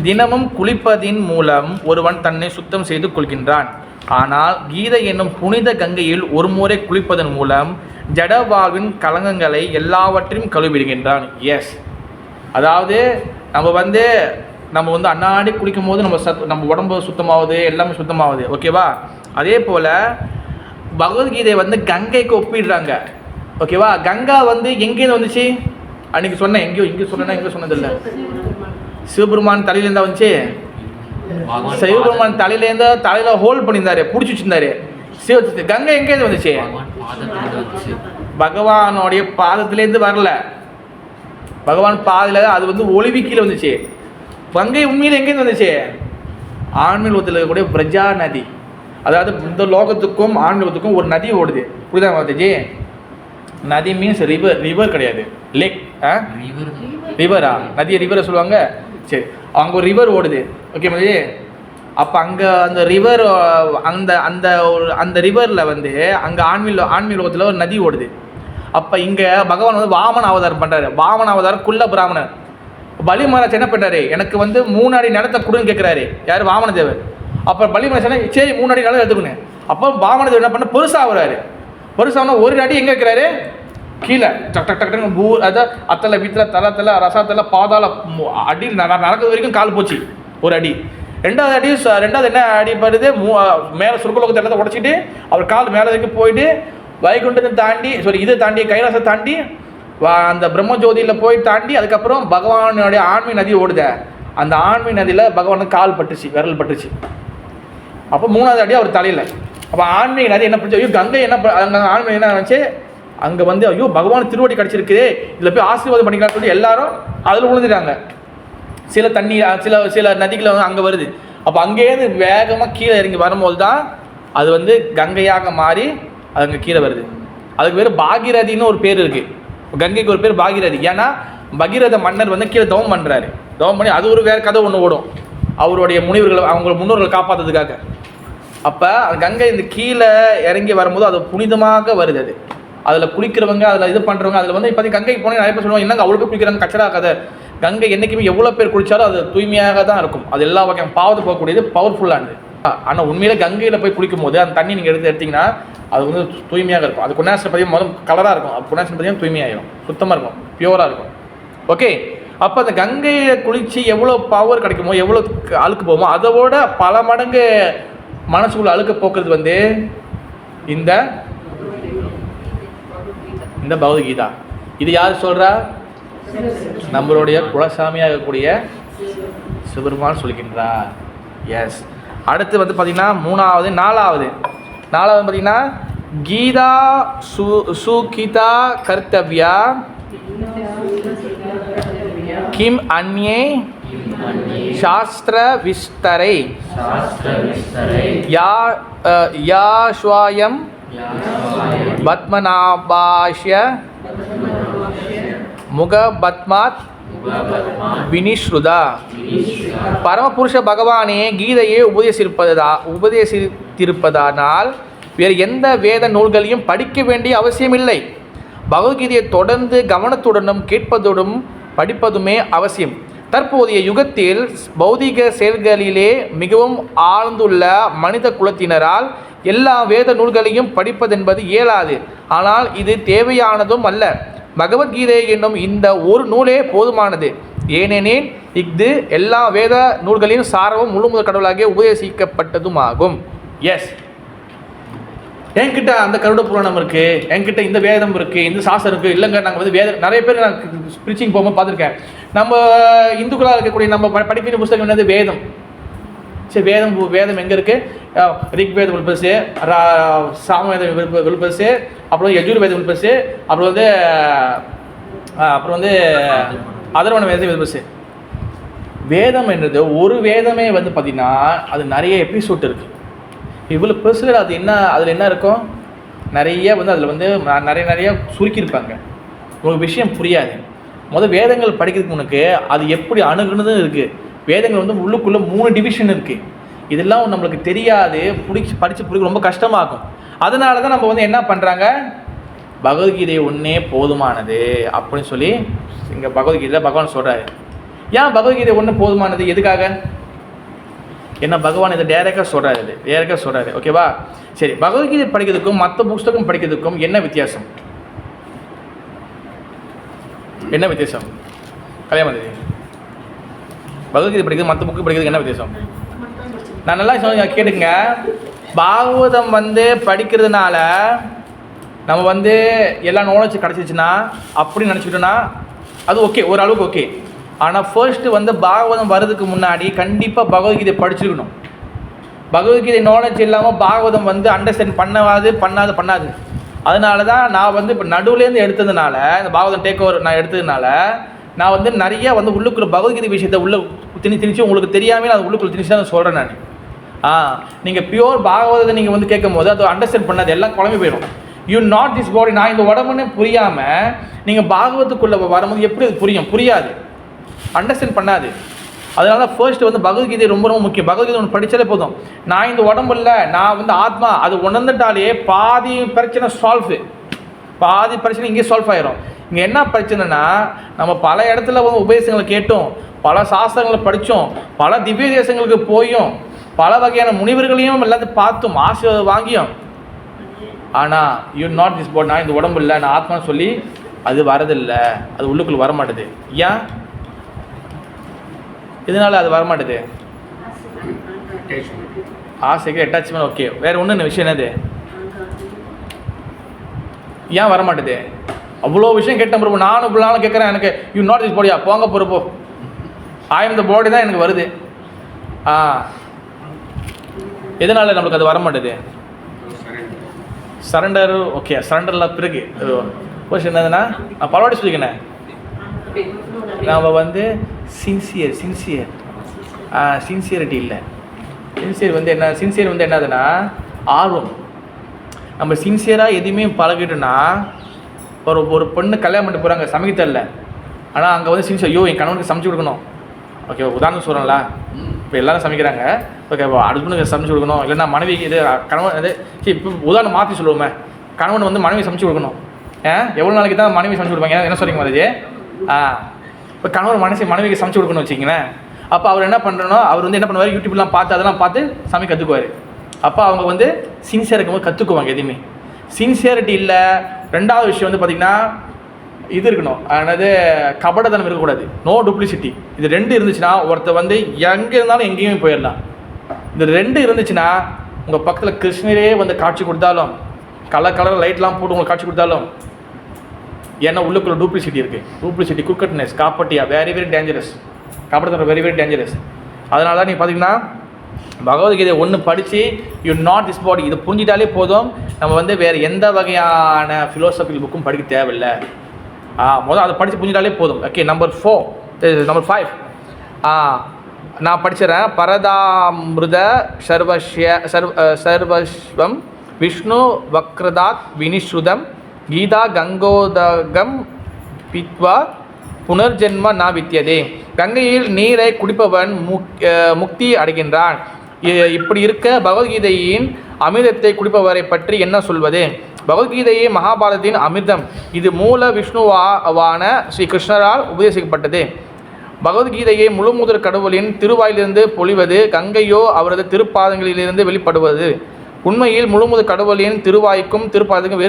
தினமும் குளிப்பதின் மூலம் ஒருவன் தன்னை சுத்தம் செய்து கொள்கின்றான். ஆனால் கீதை என்னும் புனித கங்கையில் ஒரு முறை குளிப்பதன் மூலம் ஜட வாழ்வின் கலங்கங்களை எல்லாவற்றையும் கழுவிடுகின்றான். எஸ், அதாவது நம்ம வந்து அன்னாடி குளிக்கும் போது நம்ம உடம்பு சுத்தமாகுது, எல்லாமே சுத்தமாகுது. ஓகேவா, அதே போல் பகவத்கீதை வந்து கங்கைக்கு ஒப்பிடுறாங்க. ஓகேவா, கங்கா வந்து எங்கேருந்து வந்துச்சு? அன்றைக்கி சொன்னேன், எங்கே சொன்னதில்லை. சிவபெருமான் தலையிலேருந்தா வந்துச்சு. சிவபெருமான் தலையில் ஹோல்ட் பண்ணியிருந்தாரு, பிடிச்சி வச்சுருந்தாரு. கங்கை எங்கேருந்து வந்துச்சு? பகவானுடைய பாதத்திலேருந்து வரல, பகவான் பாதையில் அது வந்து ஒளிவி கீழே வந்துச்சு. கங்கை உண்மையில் எங்கேருந்து வந்துச்சு? ஆன்மீகத்தில் இருக்கக்கூடிய பிரஜா நதி. அதாவது இந்த லோகத்துக்கும் ஆன்மீகத்துக்கும் ஒரு நதி ஓடுது. புரியுதா மாதாஜி? நதி மீன்ஸ் ரிவர் கிடையாது, லேக். ரிவரா? நதியை ரிவரை சொல்லுவாங்க. சரி, அங்கே ஒரு ரிவர் ஓடுது. ஓகே மாதாஜி. அப்போ அங்கே அந்த ரிவர் அந்த ரிவரில் வந்து அங்கே ஆன்மீக லோகத்தில் ஒரு நதி ஓடுது. அப்போ இங்கே பகவான் வந்து வாமன அவதாரம் பண்ணுறாரு. வாமன அவதாரம் குள்ள பிராமணர். பலி மகாராஜ் என்ன பண்ணுறாரு? எனக்கு வந்து 3 அடி நிலத்தை கொடுன்னு கேட்குறாரு. யார்? வாமனதேவர். அப்போ பலி மகாராஜ் சரி 3 அடி நிலம் எடுத்துக்கணும். அப்போ வாமனதேவர் என்ன பண்ண பெருசாக வர்றாரு. பெருசாகனா 1 அடி எங்கே வைக்கிறாரு? கீழே. டக்கு அதான் அத்தலை வீட்டில் தலை ரசத்தில் பாதாள அடி நடக்கிறது வரைக்கும் கால் போச்சு 1 அடி. 2வது என்ன அடிப்படுது? மேலே சொர்க்கலோகத்தை இடத்த உடச்சிட்டு அவர் கால் மேலே வரைக்கும் போயிட்டு வைகுண்டத்தை தாண்டி இதை தாண்டி கைலாசத்தை தாண்டி அந்த பிரம்மஜோதியில் போய் தாண்டி அதுக்கப்புறம் பகவானுடைய ஆன்மீக நதி ஓடுத. அந்த ஆன்மீக நதியில் பகவானுக்கு கால் பட்டுச்சு, விரல் பட்டுச்சு. அப்போ 3வது அடி அவர் தலையில். அப்போ ஆன்மீக நதி என்ன பண்ணுச்சு? ஐயோ கங்கை என்ன அங்கே ஆன்மீக என்ன நினச்சி அங்கே வந்து ஐயோ பகவான் திருவடி கிடச்சிருக்குது, இதில் போய் ஆசீர்வாதம் பண்ணிக்கலாம்னு சொல்லி எல்லாரும் அதில் விழுந்துட்டாங்க. சில தண்ணி சில நதிகளை வந்து அங்கே வருது. அப்போ அங்கேருந்து வேகமாக கீழே இறங்கி வரும்போது தான் அது வந்து கங்கையாக மாறி அது அங்கே கீழே வருது. அதுக்கு பேர் பாகீரதின்னு ஒரு பேர் இருக்குது. கங்கைக்கு ஒரு பேர் பாகீரதி. ஏன்னா பகீரத மன்னர் வந்து கீழே தவம் பண்ணுறாரு. தவம் பண்ணி அது ஒரு வேறு கதை ஒன்று ஓடும், அவருடைய முன்னோர்களை காப்பாற்றுறதுக்காக. அப்போ கங்கை இந்த கீழே இறங்கி வரும்போது அது புனிதமாக வருது. அதில் குளிக்கிறவங்க, அதில் இது பண்ணுறவங்க, அதில் வந்து இப்போ கங்கைக்கு போனால் நிறைய பேர் சொல்லுவாங்க, என்னங்க அவ்வளோ போய் குளிக்கிறாங்க, கச்சரா கதை. கங்கை என்றைக்குமே எவ்வளோ பேர் குளித்தாலும் அது தூய்மையாக தான் இருக்கும். அது எல்லா வகையான பாவத்தை போகக்கூடியது, பவர்ஃபுல்லானது. ஆனால் உண்மையிலே கங்கையில் போய் குளிக்கும் போது அந்த தண்ணி நீங்கள் எடுத்தீங்கன்னா அது வந்து தூய்மையாக இருக்கும். அது குணாசனை பார்த்தீங்கன்னா முதல் கலராக இருக்கும், அது குணாசனை பார்த்தீங்கன்னா தூய்மையாகிடும், சுத்தமாக இருக்கும், பியூராக இருக்கும். ஓகே, அப்போ அந்த கங்கையை குளித்து எவ்வளோ பவர் கிடைக்குமோ, எவ்வளோ அழுக்கு போகுமோ, அதோட பல மடங்கு மனசுக்குள்ள அழுக்க போக்குறது வந்து இந்த இந்த பகவத்கீதா. இது யார் சொல்கிறா? நம்மளுடைய குலசாமியாக இருக்கக்கூடிய சிவபெருமான் சொல்கின்றார். எஸ். அடுத்து வந்து பார்த்திங்கன்னா நாலாவது பார்த்திங்கன்னா கீதா சுகீதா கர்த்தவ்யா கிம் அன்யே சாஸ்திர விஸ்தரை யா ஸ்வயம் பத்மநாபாஷ்ய முகபத்மாத் வினிஸ்ருதா. பரமபுருஷ பகவானே கீதையை உபதேசித்திருப்பதனால் வேறு எந்த வேத நூல்களையும் படிக்க வேண்டிய அவசியமில்லை. பகவத்கீதையை தொடர்ந்து கவனத்துடனும் கேட்பதுடன் படிப்பதுமே அவசியம். தற்போதைய யுகத்தில் பௌதிக செயல்களிலே மிகவும் ஆழ்ந்துள்ள மனித குலத்தினரால் எல்லா வேத நூல்களையும் படிப்பதென்பது இயலாது. ஆனால் இது தேவையானதும் அல்ல. பகவத்கீதை என்னும் இந்த ஒரு நூலே போதுமானது. ஏனெனில் இது எல்லா வேத நூல்களின் சாரமும் முழு முதல் கடவுளாகிய உபதேசிக்கப்பட்டதும் ஆகும். எஸ், என்கிட்ட அந்த கருட புராணம் இருக்குது, என்கிட்ட இந்த வேதம் இருக்குது, இந்த சாஸ்திரம் இருக்குது. இல்லைங்க, நாங்கள் வந்து வேதம் நிறைய பேர் நான் ஸ்பிரிச்சிங் போகும்போது பார்த்துருக்கேன். நம்ம இந்துக்களாக இருக்கக்கூடிய நம்ம படிக்கிற புத்தகம் என்னது? வேதம். சரி, வேதம் எங்கே இருக்குது? ரிக்வேத வில்பஸு, சாமவேத வில்பஸு, அப்புறம் யஜுர்வேத வில்பஸு, அப்புறம் வந்து அதர்வண வேத வில்பஸு. வேதம் என்றது ஒரு வேதமே வந்து பார்த்திங்கன்னா அது நிறைய எபிசோட் இருக்குது. இவ்வளோ பெருசில் அதில் என்ன இருக்கும்? நிறைய வந்து அதில் வந்து நிறைய சுருக்கியிருப்பாங்க. உங்களுக்கு விஷயம் புரியாது. வேதங்கள் படிக்கிறதுக்கு உனக்கு அது எப்படி அணுகுனதும் இருக்குது. வேதங்கள் வந்து உள்ளுக்குள்ளே 3 டிவிஷன் இருக்குது. இதெல்லாம் நம்மளுக்கு தெரியாது, படித்து ரொம்ப கஷ்டமாகும். அதனால தான் நம்ம வந்து என்ன பண்ணுறாங்க, பகவத்கீதை ஒன்றே போதுமானது அப்படின்னு சொல்லி இங்கே பகவத்கீதையில் பகவான் சொல்கிறாரு. ஏன் பகவத்கீதை ஒன்று போதுமானது? எதுக்காக? என்ன பகவான் இதை டேரெக்டாக சொல்கிறாரு. ஓகேவா? சரி, பகவத்கீதை படிக்கிறதுக்கும் மற்ற புஸ்தகம் படிக்கிறதுக்கும் என்ன வித்தியாசம்? கல்யாணம் பகவத்கீதை படிக்கிறது மற்ற புக்கு படிக்கிறதுக்கு என்ன வித்தியாசம்? நான் நல்லா கேட்டுங்க. பாகவதம் வந்து படிக்கிறதுனால நம்ம வந்து எல்லா நாலேஜ் கிடச்சிச்சுன்னா அப்படின்னு நினச்சிக்கிட்டோன்னா அது ஓகே, ஓரளவுக்கு ஓகே. ஆனால் ஃபர்ஸ்ட்டு வந்து பாகவதம் வர்றதுக்கு முன்னாடி கண்டிப்பாக பகவத்கீதை படிச்சிருக்கணும். பகவத்கீதை நாலேஜ் இல்லாமல் பாகவதம் வந்து அண்டர்ஸ்டாண்ட் பண்ணாது. அதனால தான் நான் வந்து இப்போ நடுவுலேருந்து எடுத்ததுனால, இந்த பாகவதம் டேக் ஓவர் நான் எடுத்ததுனால நான் வந்து நிறைய வந்து உள்ளுக்குள்ள பகவத்கீதை விஷயத்தை திணிச்சு உங்களுக்கு தெரியாமல் அது உள்ளுக்குள்ள திணிச்சு தான் சொல்கிறேன் நான். நீங்கள் பியூர் பாகவதத்தை நீங்கள் வந்து கேட்கும் போது அது அண்டர்ஸ்டாண்ட் பண்ணாது, எல்லாம் குழம்பு போயிடும். யூ நாட் திஸ் பாடி, நான் இந்த உடம்புன்னு புரியாமல் நீங்கள் பாகவத்துக்குள்ளே வரும்போது எப்படி அது புரியாது, அண்டர்ஸ்டாண்ட் பண்ணாது. அதனால தான் ஃபர்ஸ்ட் வந்து பகவத்கீதை ரொம்ப முக்கியம். பகவத்கீதை ஒன்று படித்தாலே போதும். நான் இந்த உடம்பு இல்லை, நான் வந்து ஆத்மா, அது உணர்ந்துட்டாலே பாதி பிரச்சனை இங்கே சால்வ் ஆகிரும். இங்கே என்ன பிரச்சனைனா, நம்ம பல இடத்துல வந்து உபதேசங்களை கேட்டோம், பல சாஸ்திரங்களை படித்தோம், பல திவ்ய தேசங்களுக்கு போயும், பல வகையான முனிவர்களையும் எல்லாத்தையும் பார்த்தும் ஆசீர்வாதம் வாங்கியும். ஆனால் யூ நாட் திஸ் பாடி, நான் இந்த உடம்பு இல்லை, நான் ஆத்மான்னு சொல்லி அது வரதில்லை, அது உள்ளுக்குள்ளே வரமாட்டுது. ஏன் இதனால் அது வரமாட்டுது? ஆசைக்கு அட்டாச்மெண்ட். ஓகே, வேறு ஒன்று விஷயம் என்னது? ஏன் வரமாட்டுது? அவ்வளோ விஷயம் கேட்ட பிறப்பு நானும் இப்படினாலும் கேட்குறேன், எனக்கு யூ நாட் திஸ் பாடியா, போங்க பொறுப்போ, ஐ எம் த பாடி தான் எனக்கு வருது. எதனால் நம்மளுக்கு அது வரமாட்டுது? சரண்டர். ஓகே, சரண்டரில் பிறகு கொஸ்டின் என்னதுன்னா, நான் பலவாடி சொல்லிக்கினேன், நாம் வந்து சின்சியரிட்டி இல்லை. சின்சியர் வந்து என்னதுன்னா ஆர்வம். நம்ம சின்சியராக எதுவுமே பழகிட்டோன்னா, ஒரு பொண்ணு கல்யாணம் பண்ணிட்டு போகிறாங்க, சமைக்க தெரியல, ஆனால் அங்கே வந்து சின்சியர், ஐயோ என் கணவனுக்கு சமைச்சு கொடுக்கணும். ஓகே, உதாரணம் சொல்கிறேங்களா, இப்போ எல்லோரும் சமைக்கிறாங்க, ஓகே, அடுப்புனுக்கு சமைச்சு கொடுக்கணும், இல்லைன்னா மனைவி இது கணவன் இது. சரி, இப்போ உதாரணம் மாற்றி சொல்லுவோமே, கணவன் வந்து மனைவி சமைச்சு கொடுக்கணும். எவ்வளோ நாளைக்கு தான் மனைவி சமைச்சு கொடுப்பாங்க? என்ன சொல்கிறீங்க மதஜி? இப்போ கணவர் மனைவிக்கு சமைச்சு கொடுக்கணும்னு வச்சிங்களேன். அப்போ அவர் என்ன பண்ணுறனோ அவர் வந்து என்ன பண்ணுவார், யூடியூப்லாம் பார்த்து அதெல்லாம் பார்த்து சமைக்க கற்றுக்குவார். அப்போ அவங்க வந்து சின்சியராக இருக்கும்போது கற்றுக்குவாங்க. எதுவுமே சின்சியரிட்டி இல்லை. ரெண்டாவது விஷயம் வந்து பார்த்திங்கன்னா இது இருக்கணும், அதாவது கபடத்தனம் இருக்கக்கூடாது, நோ டூப்ளிசிட்டி. இது ரெண்டு இருந்துச்சுன்னா ஒருத்தர் வந்து எங்கே இருந்தாலும் எங்கேயுமே போயிடலாம். இந்த ரெண்டு இருந்துச்சுன்னா உங்கள் பக்கத்தில் கிருஷ்ணரே வந்து காட்சி கொடுத்தாலும், கலர் லைட்லாம் போட்டு உங்களுக்கு காட்சி கொடுத்தாலும், ஏன்னா உள்ளுக்குள்ள டூப்ளிசிட்டி இருக்குது. டூப்ளிசிட்டி, குக்கட்னஸ், காப்பட்டியா, வெரி வெரி டேஞ்சரஸ். கபடத்தனம் வெரி வெரி டேஞ்சரஸ். அதனால தான் நீங்கள் பார்த்தீங்கன்னா பகவத்கீதை ஒன்று படித்து யூ நாட் திஸ் பாடி, இது புரிஞ்சிட்டாலே போதும். நம்ம வந்து வேறு எந்த வகையான ஃபிலோசபிக்கல் புக்கும் படிக்க தேவையில்லை. முதல் அதை படித்து புரிஞ்சிட்டாலே போதும். ஓகே, நம்பர் 5 நான் படிச்சிடறேன். பரதாமிருத சர்வஸ்வம் விஷ்ணு வக்ரதாத் வினிஸ்ருதம் கீதா கங்கோதகம் பித்வா புனர்ஜென்ம நா வித்தியதே. கங்கையில் நீரை குடிப்பவன் முக்தி அடைகின்றான். இப்படி இருக்க பகவத்கீதையின் அமிர்தத்தை குடிப்பவரை பற்றி என்ன சொல்வது? பகவத்கீதையே மகாபாரதத்தின் அமிர்தம். இது மூல விஷ்ணுவான ஸ்ரீ கிருஷ்ணரால் உபதேசிக்கப்பட்டது. பகவத்கீதையை முழுமுதற் கடவுளின் திருவாயிலிருந்து பொழிவது, கங்கையோ அவரது திருப்பாதங்களிலிருந்து வெளிப்படுவது. உண்மையில் முழுமுதற் கடவுளின் திருவாய்க்கும் திருப்பாதத்துக்கும்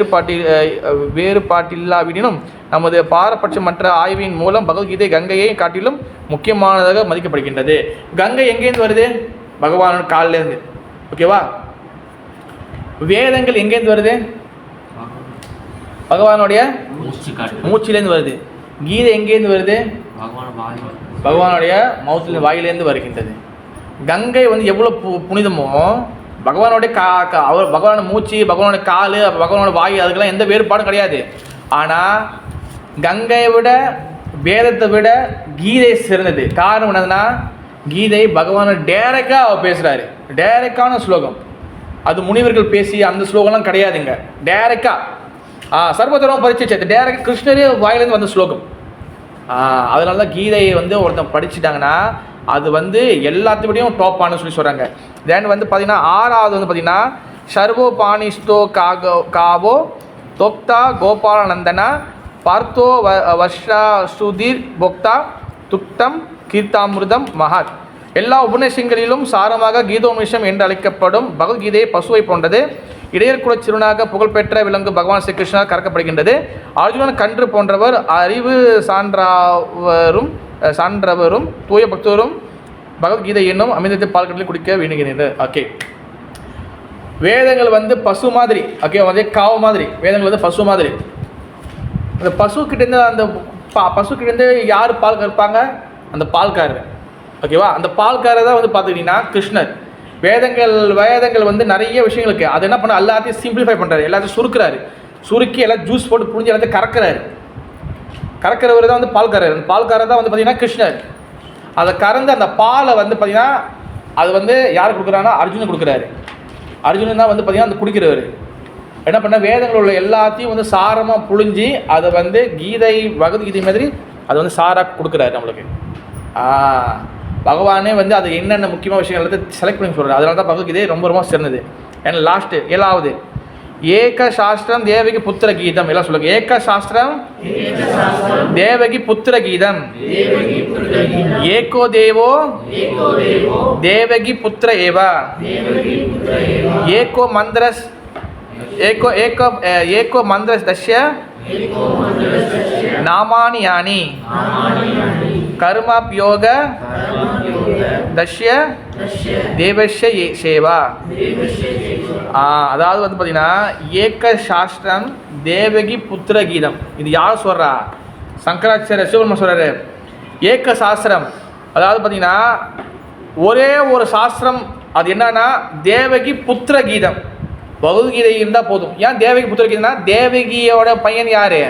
வேறுபாட்டில்லாவிடனும் நமது பாரபட்சமற்ற ஆய்வின் மூலம் பகவத்கீதை கங்கையை காட்டிலும் முக்கியமானதாக மதிக்கப்படுகின்றது. கங்கை எங்கேருந்து வருது? பகவானோட காலிலேருந்து. ஓகேவா? வேதங்கள் எங்கேருந்து வருது? பகவானுடைய மூச்சிலேருந்து வருது. கீதை எங்கேருந்து வருது? பகவானுடைய மவுத்திலிருந்து, வாயிலேருந்து வருகின்றது. கங்கை வந்து எவ்வளோ புனிதமோ, பகவானுடைய அவர் பகவானோட மூச்சு, பகவானுடைய கால், பகவானோட வாயு, அதுக்கெல்லாம் எந்த வேறுபாடும் கிடையாது. ஆனால் கங்கையை விட, வேதத்தை விட கீதை சிறந்தது. காரணம் என்னதுன்னா, கீதை பகவானை டைரெக்டாக அவர் பேசுகிறாரு. டைரெக்டான ஸ்லோகம். அது முனிவர்கள் பேசி அந்த ஸ்லோகம்லாம் கிடையாதுங்க. டைரெக்டாக சர்வதர்ம பரிச்சை டைரெக்டாக கிருஷ்ணரே வாயிலேருந்து வந்த ஸ்லோகம். அதனால தான் கீதையை வந்து ஒருத்தன் படிச்சுட்டாங்கன்னா அது வந்து எல்லாத்தையும் டாப்பானு சொல்லி சொல்கிறாங்க. தென் வந்து பார்த்திங்கன்னா 6வது வந்து பார்த்திங்கன்னா சர்வோபானிஷ்டோ காவோ தொக்தா கோபாலநந்தனா பார்த்தோ வர்ஷா சுதீர் போக்தா துக்தம் கீர்த்தாமிருதம் மகாத். எல்லா உபநிஷங்களிலும் சாரமாக கீதோபநிஷம் என்று அழைக்கப்படும் பகவத்கீதை பசுவை போன்றது. இடையர்குல சிறுவனாக புகழ்பெற்ற விலங்கு பகவான் ஸ்ரீ கிருஷ்ணர் கறக்கப்படுகின்றது. அர்ஜுனன் கன்று போன்றவர், அறிவு சான்றவரும் தூய பக்தரும் பகவத்கீதை என்னும் அமிர்தத்தை பால்கடலில் குடிக்க வேண்டுகின்றனர். ஓகே, வேதங்கள் வந்து பசு மாதிரி. ஓகே, அதே காவு மாதிரி. வேதங்கள் வந்து பசு மாதிரி. அந்த பசுக்கிட்டேருந்து அந்த பசுக்கிட்டேருந்து யார் பால் கறப்பாங்க? அந்த பால்காரர். ஓகேவா? அந்த பால்காரர் தான் வந்து பார்த்துக்கிட்டிங்கன்னா கிருஷ்ணர். வேதங்கள் வந்து நிறைய விஷயங்களுக்கு அது என்ன பண்ண, எல்லாத்தையும் சிம்பிளிஃபை பண்ணுறாரு, எல்லாத்தையும் சுருக்கி எல்லாம் ஜூஸ் போட்டு புரிஞ்சு எல்லாத்தையும் கறக்கிறவர் தான் வந்து பால்காரர். அந்த பால்காரர் தான் வந்து பார்த்திங்கன்னா கிருஷ்ணர். அதை கறந்து அந்த பாலை வந்து பார்த்திங்கன்னா அது வந்து யார் கொடுக்குறாங்கன்னா அர்ஜுனன் கொடுக்குறாரு. அர்ஜுனன் தான் வந்து பார்த்திங்கன்னா அந்த குடிக்கிறவர். என்ன பண்ண, வேதங்கள் உள்ள எல்லாத்தையும் வந்து சாரமாக புழிஞ்சி அதை வந்து பகவத்கீதை மாதிரி அதை வந்து சாராக கொடுக்குறாரு நம்மளுக்கு. பகவானே வந்து அது என்னென்ன முக்கியமான விஷயங்கள் எல்லாத்தையும் செலக்ட் பண்ணி சொல்கிறார். அதனால தான் பகவத்கீதை ரொம்ப ரொம்ப சிறந்தது. ஏன்னா லாஸ்ட்டு 7வது ஏக சாஸ்திரம் தேவகி புத்திர கீதம். எல்லாம் சொல்லுங்க. ஏக சாஸ்திரம் தேவகி புத்திர கீதம். ஏகோ தேவோ தேவகி புத்திர ஏவ. ஏகோ மந்திரஸ் ஏகோ மந்திரஸ் தஸ்ய நாமானி யானி கர்மாப்யோக தஸ்ய தேவஸ்ய சேவா. அதாவது வந்து பார்த்தீங்கன்னா ஏக சாஸ்திரம் தேவகி புத்திர கீதம். இது யார் சொல்கிறா? சங்கராச்சாரிய சிவபெருமான் சொல்கிறாரு. ஏக சாஸ்திரம் அதாவது பார்த்தீங்கன்னா ஒரே ஒரு சாஸ்திரம். அது என்னன்னா தேவகி புத்திர கீதம். பகவத்கீதை இருந்தால் போதும். ஏன் தேவகி புத்திர கீதம்னா, தேவகியோட பையன் யாரு?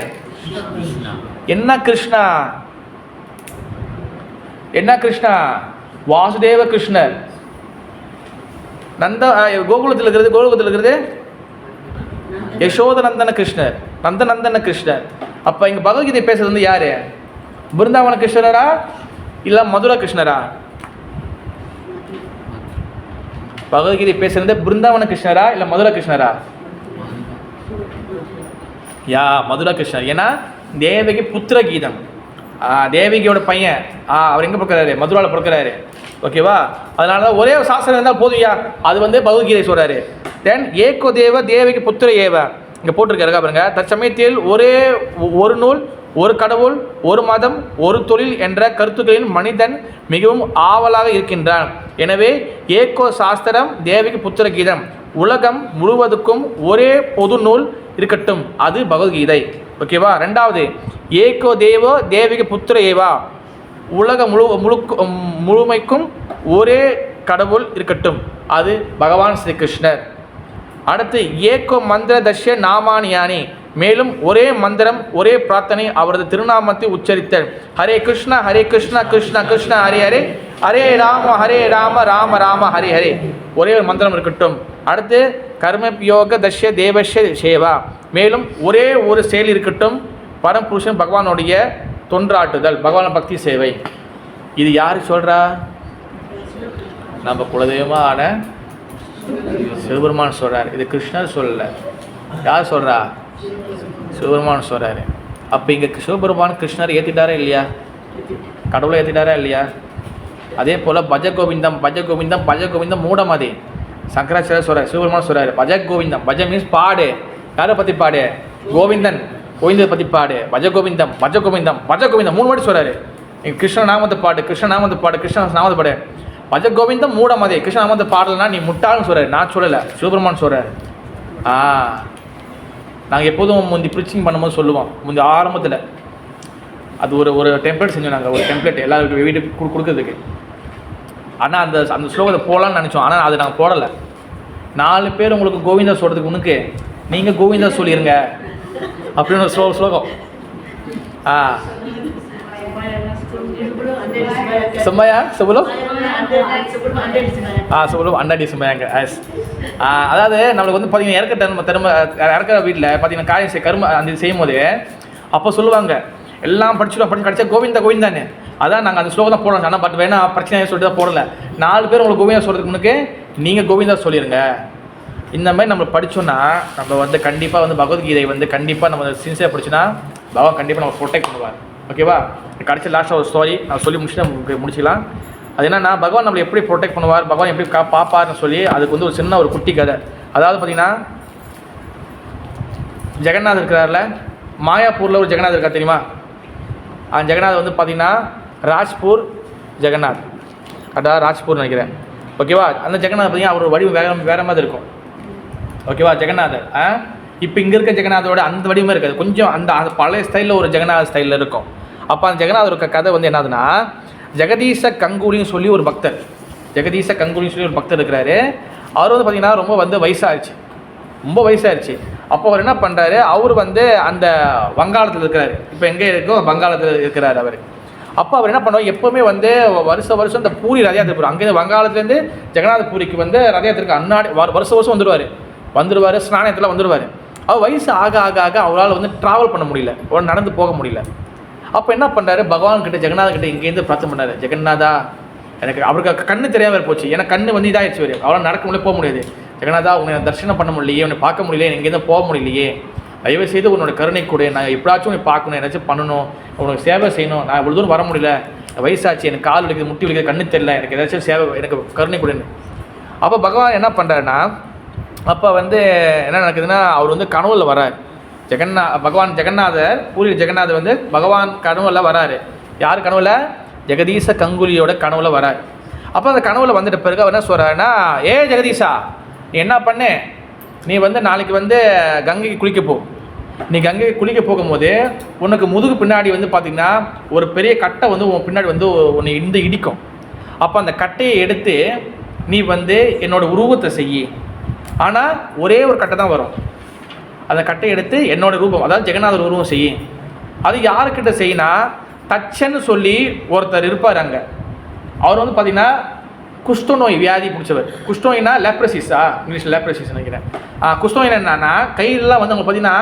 என்ன கிருஷ்ணா? என்ன கிருஷ்ணா? வாசுதேவ கிருஷ்ணர். கோகுலத்தில் இருக்கிறது யசோதநந்தன கிருஷ்ணர், நந்தநந்தன கிருஷ்ணர். அப்போ இங்கே பகவத்கீதை பேசுறது வந்து யாரு? பிருந்தாவன கிருஷ்ணரா இல்லை மதுரா கிருஷ்ணரா? பகவத்கீதை பேசுறது பிருந்தாவன கிருஷ்ணரா இல்லை மதுரா கிருஷ்ணரா? மதுரா கிருஷ்ணர். ஏன்னா தேவகி புத்திர கீதம். தேவகியோட பையன் அவர் எங்கே பிறக்கிறாரு? மதுராவில் பிறக்கிறாரு. ஓகேவா? அதனால ஒரே ஒரு சாஸ்திரம் இருந்தால் போதுயா, அது வந்து பகவத்கீதை சொல்கிறாரு. தென் ஏகோ தேவ தேவகி புத்திர ஏவ இங்கே போட்டிருக்காருக்கா பாருங்க. தற்சமயத்தில் ஒரே ஒரு நூல், ஒரு கடவுள், ஒரு மதம், ஒரு தொழில் என்ற கருத்துக்களில் மனிதன் மிகவும் ஆவலாக இருக்கின்றான். எனவே ஏகோ சாஸ்திரம் தேவகி புத்திர கீதம், உலகம் முழுவதுக்கும் ஒரே பொது நூல் இருக்கட்டும், அது பகவத்கீதை. ஓகேவா? ரெண்டாவது, ஏகோ தேவோ தேவகி புத்திர ஏவா, உலக முழுமைக்கும் ஒரே கடவுள் இருக்கட்டும், அது பகவான் ஸ்ரீ கிருஷ்ணர். அடுத்து ஏகோ மந்திர தர்ஷ நாமானியானி, மேலும் ஒரே மந்திரம் ஒரே பிரார்த்தனை அவரது திருநாமத்தை உச்சரித்தல். ஹரே கிருஷ்ணா கிருஷ்ண கிருஷ்ண ஹரே ஹரே, ஹரே ராம ராம ராம ஹரே ஹரே, ஒரே ஒரு மந்திரம் இருக்கட்டும். அடுத்து கர்மயோக தர்ஷ தேவஷ சேவா, மேலும் ஒரே ஒரு செயல் இருக்கட்டும், பரம்புருஷன் பகவானுடைய தொன்றாட்டுதல், பகவான் பக்தி சேவை. இது யார் சொல்கிறா? நம்ம குலதெய்வமான சிவபெருமான் சொல்கிறார். இது கிருஷ்ணர் சொல்லலை. யார் சொல்கிறா? சிவபெருமான் சொல்கிறாரு. அப்போ இங்கே சிவபெருமான் கிருஷ்ணர் ஏற்றிட்டாரா இல்லையா? கடவுளை ஏற்றிட்டாரா இல்லையா? அதே போல் பஜ கோவிந்தம் பஜ கோவிந்தம் பஜ கோவிந்தம் மூடமதி சங்கராச்சாரிய சொல்கிறார். சிவபெருமான் சொல்கிறாரு பஜ கோவிந்தம். பஜ மீன்ஸ் பாடு. யாரை பற்றி பாடு? கோவிந்தன், கோவிந்ததை பற்றி பாடு. பஜ கோவிந்தம் பஜ கோவிந்தம் பஜ கோவிந்தம் 3 வாட்டி சொல்கிறாரு. நீங்கள் கிருஷ்ண நாமத்தை பாடு, கிருஷ்ண நாமத்தை பாடு, கிருஷ்ண நாமத்தை பாடு. பஜ கோவிந்தம் மூடமதி, கிருஷ்ண நாமத்தை பாடலைன்னா நீ முட்டாள்னு சொல்கிறாரு. நான் சொல்லலை, சிவபெருமான் சொல்கிறாரு. நாங்கள் எப்போதும் முந்தி ப்ரீச்சிங் பண்ணும்போது சொல்லுவோம், முந்தி ஆரம்பத்தில் அது ஒரு டெம்ப்ளேட் செஞ்சோம். நாங்கள் ஒரு டெம்ப்ளேட் எல்லாருக்கும் வீட்டுக்கு கொடுக்குறதுக்கு. ஆனால் அந்த ஸ்லோகத்தை போடலான்னு நினச்சோம். ஆனால் அது நாங்கள் போடலை. 4 பேர் உங்களுக்கு கோவிந்தா சொல்கிறதுக்கு முன்னுக்கு நீங்கள் கோவிந்தா சொல்லிடுங்க அப்படின்னு ஒரு ஸ்லோகம். சும்மையா sebelum sebelum anda disembahyangkan. அதாவது நம்மளுக்கு வந்து பார்த்தீங்கன்னா இறக்குற வீட்டில் பார்த்தீங்கன்னா காரியம் கரும அந்த செய்யும் போது அப்போ சொல்லுவாங்க எல்லாம் படிச்சுடும் கடைசியா கோவிந்தா கோவிந்தானே. அதான் நாங்கள் அந்த ஸ்லோகம் தான் போடலாம். ஆனால் பட் வேணா பிரச்சனையை சொல்லிட்டு தான் போடலை. 4 பேர் உங்களுக்கு கோவிந்தா சொல்கிறதுக்கு முன்னுக்கு நீங்கள் கோவிந்தா சொல்லிடுங்க. இந்த மாதிரி நம்ம படித்தோன்னா நம்ம வந்து கண்டிப்பாக வந்து பகவத்கீதை வந்து கண்டிப்பாக நம்ம சின்சியராக படிச்சோன்னா பகவான் கண்டிப்பாக நம்ம ப்ரொடெக்ட் பண்ணுவார். ஓகேவா? கடைசி லாஸ்ட்டாக ஒரு ஸ்டோரி நான் சொல்லி முடிச்சிக்கலாம். அது என்னன்னா பகவான் நம்மளை எப்படி ப்ரொடெக்ட் பண்ணுவார், பகவான் எப்படி பார்ப்பார்னு சொல்லி அதுக்கு வந்து ஒரு சின்ன ஒரு குட்டி கதை. அதாவது பார்த்தீங்கன்னா ஜெகநாதர் இருக்கிறார்ல, மாயாப்பூரில் ஒரு ஜெகநாதர் இருக்கா தெரியுமா? அந்த ஜெகநாதர் வந்து பார்த்தீங்கன்னா ராஜ்பூர் ஜெகநாத், அதான் ராஜ்பூர் நினைக்கிறேன். ஓகேவா? அந்த ஜெகநாதர் பார்த்தீங்கன்னா அவர் வடிவம் வேறு மாதிரி இருக்கும். ஓகேவா? ஜெகநாதர் இப்போ இங்கே இருக்க ஜெகநாதரோட அந்த வடிவமே இருக்காது. கொஞ்சம் அந்த பழைய ஸ்டைலில் ஒரு ஜெகநாதர் ஸ்டைலில் இருக்கும். அப்போ அந்த ஜெகநாதர் இருக்க கதை வந்து என்னதுன்னா, ஜெகதீச கங்குலின்னு சொல்லி ஒரு பக்தர், ஜெகதீச கங்குலின்னு சொல்லி ஒரு பக்தர் இருக்கிறாரு. அவர் வந்து பார்த்திங்கன்னா ரொம்ப வந்து வயசாகிடுச்சு, ரொம்ப வயசாகிடுச்சு. அப்போ அவர் என்ன பண்ணுறாரு, அவர் வந்து அந்த வங்காளத்தில் இருக்கிறாரு. இப்போ எங்கே இருக்கோ வங்காளத்தில் இருக்கிறார் அவர். அப்போ அவர் என்ன பண்ணுவார், எப்போவுமே வந்து வருஷம் இந்த பூரி ரத யாத்திரை போகிறார். அங்கேருந்து வங்காளத்துலேருந்து ஜெகநாத பூரிக்கு வந்து ரத யாத்திரைக்கு அன்னாடி வருஷம் வந்துடுவார், ஸ்நானத்தில் வந்துடுவார். அவர் வயசு ஆக ஆக ஆக அவரால் வந்து ட்ராவல் பண்ண முடியல, அவரால் நடந்து போக முடியல. அப்போ என்ன பண்ணுறாரு, பகவான்கிட்ட ஜெகநாதர்கிட்ட இங்கேருந்து பிரார்த்தனை பண்ணார். ஜெகநாதா, எனக்கு அவருக்கு கண்ணு தெரியாமல் போச்சு, ஏன்னா கண்ணு வந்து இதாகிடுச்சு, வரும் அவரால் நடக்க முடியல, போக முடியாது. ஜெகநாதா, உன்னை தரிசனம் பண்ண முடியலையே, உன்னை பார்க்க முடியல, இங்கேருந்து போக முடியலையே, தயவு செய்து உன்னோட கருணை கூட, நான் எப்படாச்சும் உன்னை பார்க்கணும், ஏதாச்சும் பண்ணணும், உனக்கு சேவை செய்யணும், நான் இவ்வளோ தூரம் வர முடியல, வயசாச்சு, எனக்கு கால் வலிக்குது, முட்டி வலிக்குது, கண்ணு தெரியல, எனக்கு ஏதாச்சும் சேவை, எனக்கு கருணை கொடுன்னு. அப்போ பகவான் என்ன பண்ணுறாருன்னா, அப்போ வந்து என்ன நடக்குதுன்னா, அவர் வந்து கனவுல வர்றார். பகவான் ஜெகநாதர், பூரி ஜெகநாதர் வந்து பகவான் கனவுல வராரு. யார் கனவுல? ஜெகதீச கங்குலியோட கனவுல வரார். அப்போ அந்த கனவுல வந்துட்ட பிறகு அவர் என்ன சொல்கிறாருன்னா, ஏ ஜெகதீஷா, நீ என்ன பண்ணு, நீ வந்து நாளைக்கு வந்து கங்கைக்கு குளிக்க போ. நீ கங்கைக்கு குளிக்க போகும்போது உனக்கு முதுகு பின்னாடி வந்து பார்த்திங்கன்னா ஒரு பெரிய கட்டை வந்து உன் பின்னாடி வந்து உன்னை இடிக்கும். அப்போ அந்த கட்டையை எடுத்து நீ வந்து என்னோட உருவத்தை செய்யி. ஆனால் ஒரே ஒரு கட்டை தான் வரும். அந்த கட்டையை எடுத்து என்னோட ரூபம், அதாவது ஜெகநாதர் உருவம் செய்யும். அது யாருக்கிட்ட செய்யினா, தச்சன்னு சொல்லி ஒருத்தர் இருப்பார் அங்கே. அவர் வந்து பார்த்திங்கன்னா குஷ்டநோய் வியாதி பிடிச்சவர். குஷ்டநோய்னா லெப்ரசிஸா, இங்கிலீஷில் லெப்ரசிஸ் நினைக்கிறேன். குஷ்டநோய் என்னன்னா கையெல்லாம் வந்து அவங்க பார்த்தீங்கன்னா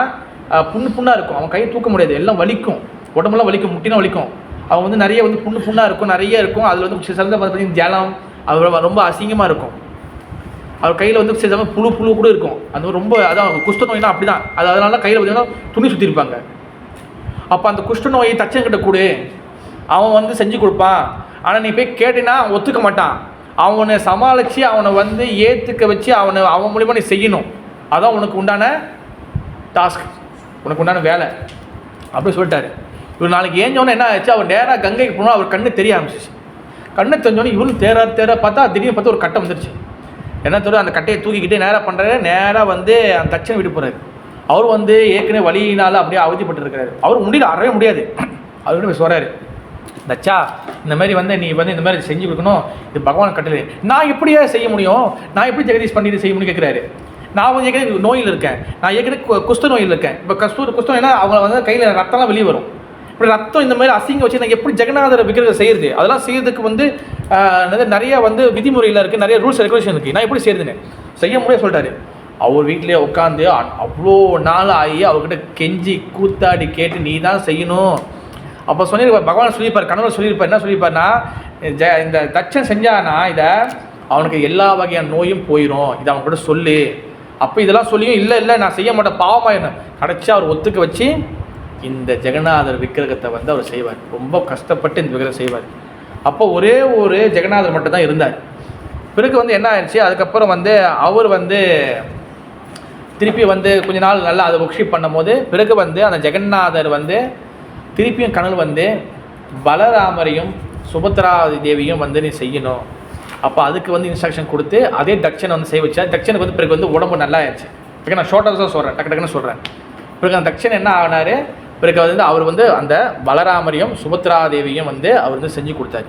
புண்ணாக இருக்கும். அவங்க கையை தூக்க முடியாது, எல்லாம் வலிக்கும், உடம்புலாம் வலிக்கும், முட்டினா வலிக்கும். அவங்க வந்து நிறைய வந்து புண்ணாக இருக்கும், நிறைய இருக்கும். அதில் வந்து சில பார்த்தீங்கன்னா ஜலம், அது ரொம்ப அசிங்கமாக இருக்கும். அவர் கையில் வந்து சில சமயம் புழு கூட இருக்கும். அது ரொம்ப அதான் குஷ்டநோய்னா அப்படி தான். அதனால கையில் பார்த்தீங்கன்னா துணி சுற்றிருப்பாங்க. அப்போ அந்த குஷ்டநோயை தச்சங்கிட்ட கூடு, அவன் வந்து செஞ்சு கொடுப்பான். ஆனால் நீ போய் கேட்டினா ஒத்துக்க மாட்டான். அவனை சமாளித்து அவனை வந்து ஏற்றுக்க வச்சு அவன் மூலிமா நீ செய்யணும். அதான் உனக்கு உண்டான டாஸ்க், உனக்கு உண்டான வேலை அப்படி சொல்லிட்டாரு. இவர் நாளைக்கு ஏஞ்சோன்னே என்ன ஆச்சு, அவர் நேராக கங்கைக்கு போனால் அவர் கண்ணு தெரிய ஆரம்பிச்சிச்சு. கண்ணு தெரிஞ்சோன்னே இவரும் தேர பார்த்தா திடீர்னு பார்த்தா ஒரு கட்டை வந்துருச்சு. என்ன தெரியும், அந்த கட்டையை தூக்கிக்கிட்டே நேராக பண்ணுறாரு. நேராக வந்து அந்த தட்சனை விட்டு போகிறாரு. அவர் வந்து ஏற்கனவே வலியினால் அப்படியே அவதிப்பட்டுருக்கிறாரு. அவர் முடியல, அறவே முடியாது. அவர்கிட்ட போய் சொல்கிறாரு, தச்சா இந்த மாதிரி வந்து நீ வந்து இந்த மாதிரி செஞ்சு கொடுக்கணும், இது பகவான் கட்டளை. நான் எப்படியா செய்ய முடியும், நான் எப்படி ஜெகதீஷ் பண்ணிட்டு செய்ய முடியும் கேட்குறாரு. நான் வந்து ஏற்கனவே நோயில் இருக்கேன், நான் ஏற்கனவே குஷ்ட நோயில் இருக்கேன். இப்போ குஷ்டம் ஏன்னா அவங்க வந்து கையில் ரத்தம்லாம் வெளியே வரும். இப்படி ரத்தம் இந்த மாதிரி அசிங்க வச்சு நான் எப்படி ஜெகநாதர் விக்கிரகம் செய்யுது, அதெல்லாம் செய்யறதுக்கு வந்து நிறைய வந்து விதிமுறையில் இருக்குது, நிறைய ரூல்ஸ் ரெகுலேஷன் இருக்குது. நான் எப்படி செய்யுதுன்னு செய்ய முடியாது சொல்லிட்டாரு. அவர் வீட்டிலேயே உட்காந்து அவ்வளோ நாள் ஆகி அவர்கிட்ட கெஞ்சி கூத்தாடி கேட்டு நீ தான் செய்யணும். அப்போ சொல்லியிருப்பார், பகவான் சொல்லியிருப்பார், கணவர் சொல்லியிருப்பார். என்ன சொல்லியிருப்பார்னா, இந்த தட்சன் செஞ்சானா இதை அவனுக்கு எல்லா வகையான நோயும் போயிடும், இதை அவன் கூட சொல்லு. அப்போ இதெல்லாம் சொல்லியும் இல்லை நான் செய்ய மாட்டேன் பாவமாயிடும். கடைசி அவர் ஒத்துக்க வச்சு இந்த ஜெகநாதர் விக்கிரகத்தை வந்து அவர் செய்வார். ரொம்ப கஷ்டப்பட்டு இந்த விக்கிரகம் செய்வார். அப்போ ஒரே ஒரு ஜெகநாதர் மட்டும் தான் இருந்தார். பிறகு வந்து என்ன ஆயிடுச்சு, அதுக்கப்புறம் வந்து அவர் வந்து திருப்பி வந்து கொஞ்ச நாள் நல்லா அதை ஒர்க்ஷிப் பண்ணும் போது பிறகு வந்து அந்த ஜெகநாதர் வந்து திருப்பியும் கனவு வந்து பலராமரையும் சுபத்ரா தேவியும் வந்து நீ செய்யணும். அப்போ அதுக்கு வந்து இன்ஸ்ட்ரக்ஷன் கொடுத்து அதே தட்சனை வந்து செய்ய வச்சா. தட்சனுக்கு வந்து பிறகு வந்து உடம்பு நல்லா ஆயிடுச்சு. பிறகு நான் ஷார்ட்டாக தான் சொல்கிறேன், டக்குன்னு சொல்கிறேன். பிறகு அந்த தட்சன் என்ன ஆகினார், பிறகு வந்து அவர் வந்து அந்த பலராமரையும் சுபத்ரா தேவியும் வந்து அவர் வந்து செஞ்சு கொடுத்தாரு.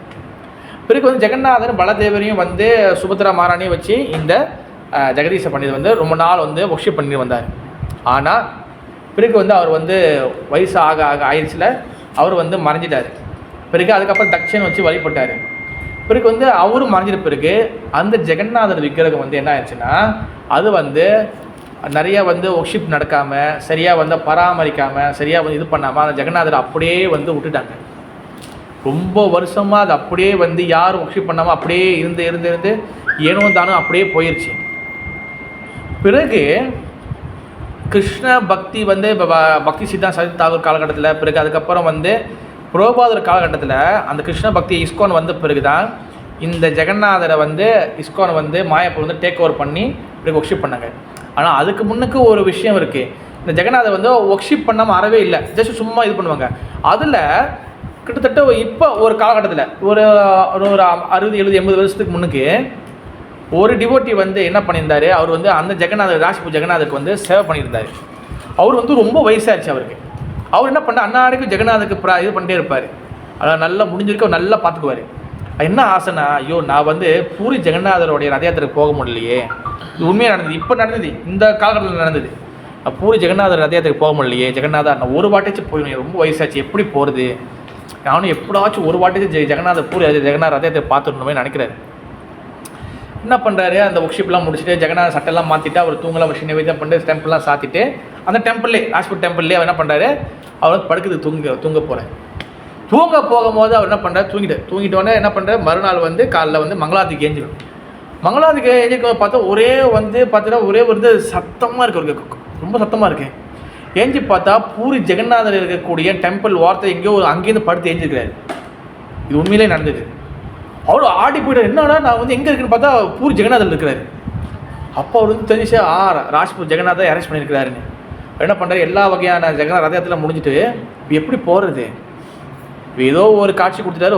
பிறகு வந்து ஜெகநாதன் பலதேவரையும் வந்து சுபத்ரா மாராணியும் வச்சு இந்த ஜெகதீஷை பண்ணி வந்து ரொம்ப நாள் வந்து ஒர்க்ஷிப் பண்ணி வந்தார். ஆனால் பிறகு வந்து அவர் வந்து வயசு ஆக ஆயிடுச்சுல அவர் வந்து மறைஞ்சிட்டார். பிறகு அதுக்கப்புறம் தட்சன் வச்சு வழிபட்டார். பிறகு வந்து அவரும் மறைஞ்சிட்ட பிறகு அந்த ஜெகநாதர் விக்கிரகம் வந்து என்ன ஆயிடுச்சுன்னா, அது வந்து நிறைய வந்து ஒர்க்ஷிப் நடக்காமல் சரியாக வந்து பராமரிக்காமல் சரியாக வந்து இது பண்ணாமல் அந்த ஜெகநாதர் அப்படியே வந்து விட்டுட்டாங்க. ரொம்ப வருஷமாக அது அப்படியே வந்து யாரும் ஒர்க்ஷிப் பண்ணாமல் அப்படியே இருந்து ஏனோ தானோ அப்படியே போயிடுச்சு. பிறகு கிருஷ்ண பக்தி வந்து பக்தி சித்தாந்த சரத் தாகூர் காலகட்டத்தில், பிறகு அதுக்கப்புறம் வந்து புரோபாதர் காலகட்டத்தில் அந்த கிருஷ்ண பக்தி இஸ்கான் வந்த பிறகு தான் இந்த ஜெகநாதரை வந்து இஸ்கான் வந்து மாயப்பூர் வந்து டேக் ஓவர் பண்ணி பிறகு ஒர்க்ஷிப் பண்ணாங்க. ஆனால் அதுக்கு முன்னுக்கு ஒரு விஷயம் இருக்குது. இந்த ஜெகநாதர் வந்து ஒர்க்ஷிப் பண்ணாமல் அறவே இல்லை, ஜஸ்ட் சும்மா இது பண்ணுவாங்க. அதில் கிட்டத்தட்ட இப்போ ஒரு காலகட்டத்தில் ஒரு 60, 70, 80 வருஷத்துக்கு முன்னுக்கு ஒரு டிவோட்டி வந்து என்ன பண்ணியிருந்தார், அவர் வந்து அந்த ஜெகநாதர் ராஜ்பூர் ஜெகநாதருக்கு வந்து சேவை பண்ணியிருந்தார். அவர் வந்து ரொம்ப வயசாகிடுச்சு அவருக்கு. அவர் என்ன பண்ண அன்னாடைக்கும் ஜெகநாதருக்கு இது பண்ணிட்டே இருப்பார். அதான் நல்லா முடிஞ்சிருக்க நல்லா பார்த்துக்குவார். என்ன ஆசைனா, ஐயோ நான் வந்து பூரி ஜெகநாதருடைய ரத யாத்திரைக்கு போக முடியலையே. இது உண்மையாக நடந்தது, இப்போ நடந்தது, இந்த காலகட்டத்தில் நடந்தது. பூரி ஜெகநாதர் ரத யாத்திரைக்கு போக முடியலையே, ஜெகநாதர் நான் ஒரு வாட்டியாச்சும் போயிடும், ரொம்ப வயசாச்சு எப்படி போகிறது, நானும் எப்படாச்சும் ஒரு வாட்டியாச்சும் ஜெகநாதர் பூரி ஜெகநாதர் ரத யாத்திரை பார்த்துடணுமே நினைக்கிறாரு. என்ன பண்ணுறாரு, அந்த ஒர்க்ஷிப்லாம் முடிச்சுட்டு ஜெகநாதர் சட்டெல்லாம் மாற்றிட்டு அவர் தூங்கலாம் வச்சு நிவேதம் பண்ணிட்டு டெம்பிள்லாம் சாத்திட்டு அந்த டெம்பிள்லே ராஜ்பூர் டெம்பிள்லேயே அவர் என்ன பண்ணுறாரு, அவர் படுக்குது தூங்க போகிறேன். தூங்க போகும்போது அவர் என்ன பண்ணுறாரு, தூங்கிட்டோன்னே என்ன பண்ணுறாரு, மறுநாள் வந்து காலைல வந்து மங்களாரத்திக்கு ஏஞ்சிடும். மங்களாரத்திக்கு ஏஞ்சிக்க பார்த்தா பார்த்தீங்கன்னா ஒரே ஒரு சத்தமாக இருக்குது, ரொம்ப சத்தமாக இருக்குது. ஏஞ்சி பார்த்தா பூரி ஜெகநாதர் இருக்கக்கூடிய டெம்பிள் வார்த்தை எங்கேயோ அங்கேருந்து படுத்து ஏஞ்சிருக்கிறாரு. இது உண்மையிலே நடந்தது. அவர் ஆடி போய்ட்டார், என்னன்னா நான் வந்து எங்கே இருக்குன்னு பார்த்தா பூரி ஜெகநாதர் இருக்கிறாரு. அப்போ அவர் வந்து தெரிஞ்சு ராஜ்பூர் ஜெகநாதர் அரெஸ்ட் பண்ணியிருக்கிறாருன்னு என்ன பண்ணுறாரு, எல்லா வகையான ஜெகநாத ரதத்தில் முடிஞ்சுட்டு எப்படி போகிறது, ஏதோ ஒரு காட்சி கொடுத்துட்டாரு.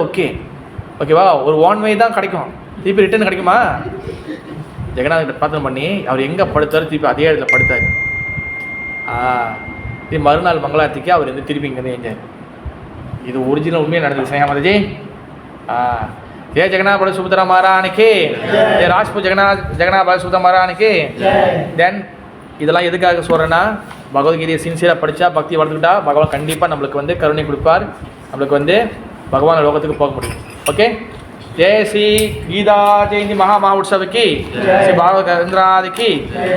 ஓகேவா, ஒரு ஒன் வே தான் கிடைக்கும், திருப்பி ரிட்டர்ன் கிடைக்குமா? ஜெகநாதர்கிட்ட பிரார்த்தனை பண்ணி அவர் எங்கே படுத்தார் திருப்பி அதே இடத்துல படுத்தார். திருப்பி மறுநாள் மங்களாரத்திக்கு அவர் வந்து திருப்பி இங்கே ஏஞ்சார். இது ஒரிஜினல் உண்மையாக நடந்தது. சையா மாதாஜி. ஜெய ஜெகநாத பல சுபத்ரா மகாராணிக்கு, ஜெய ராஜ்பூர் ஜெகநாத பல சுபத்ரா மகாராணிக்கு. தென் இதெல்லாம் எதுக்காக சொல்கிறேன்னா, பகவத்கீதையை சின்சியராக படித்தா பக்தி வளர்த்துக்கிட்டா பகவான் கண்டிப்பாக நம்மளுக்கு வந்து கருணை கொடுப்பார், நம்மளுக்கு வந்து பகவான் லோகத்துக்கு போக முடியும். ஓகே, ஜெய ஸ்ரீ கீதா ஜெயந்தி மகா உற்சவக்கு, ஸ்ரீ பாகவத கந்திராதிக்கு,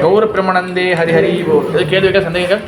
கௌர பிரமணந்தே ஹரி ஹரி. இது கேள்விகள் சந்தேகங்கள்?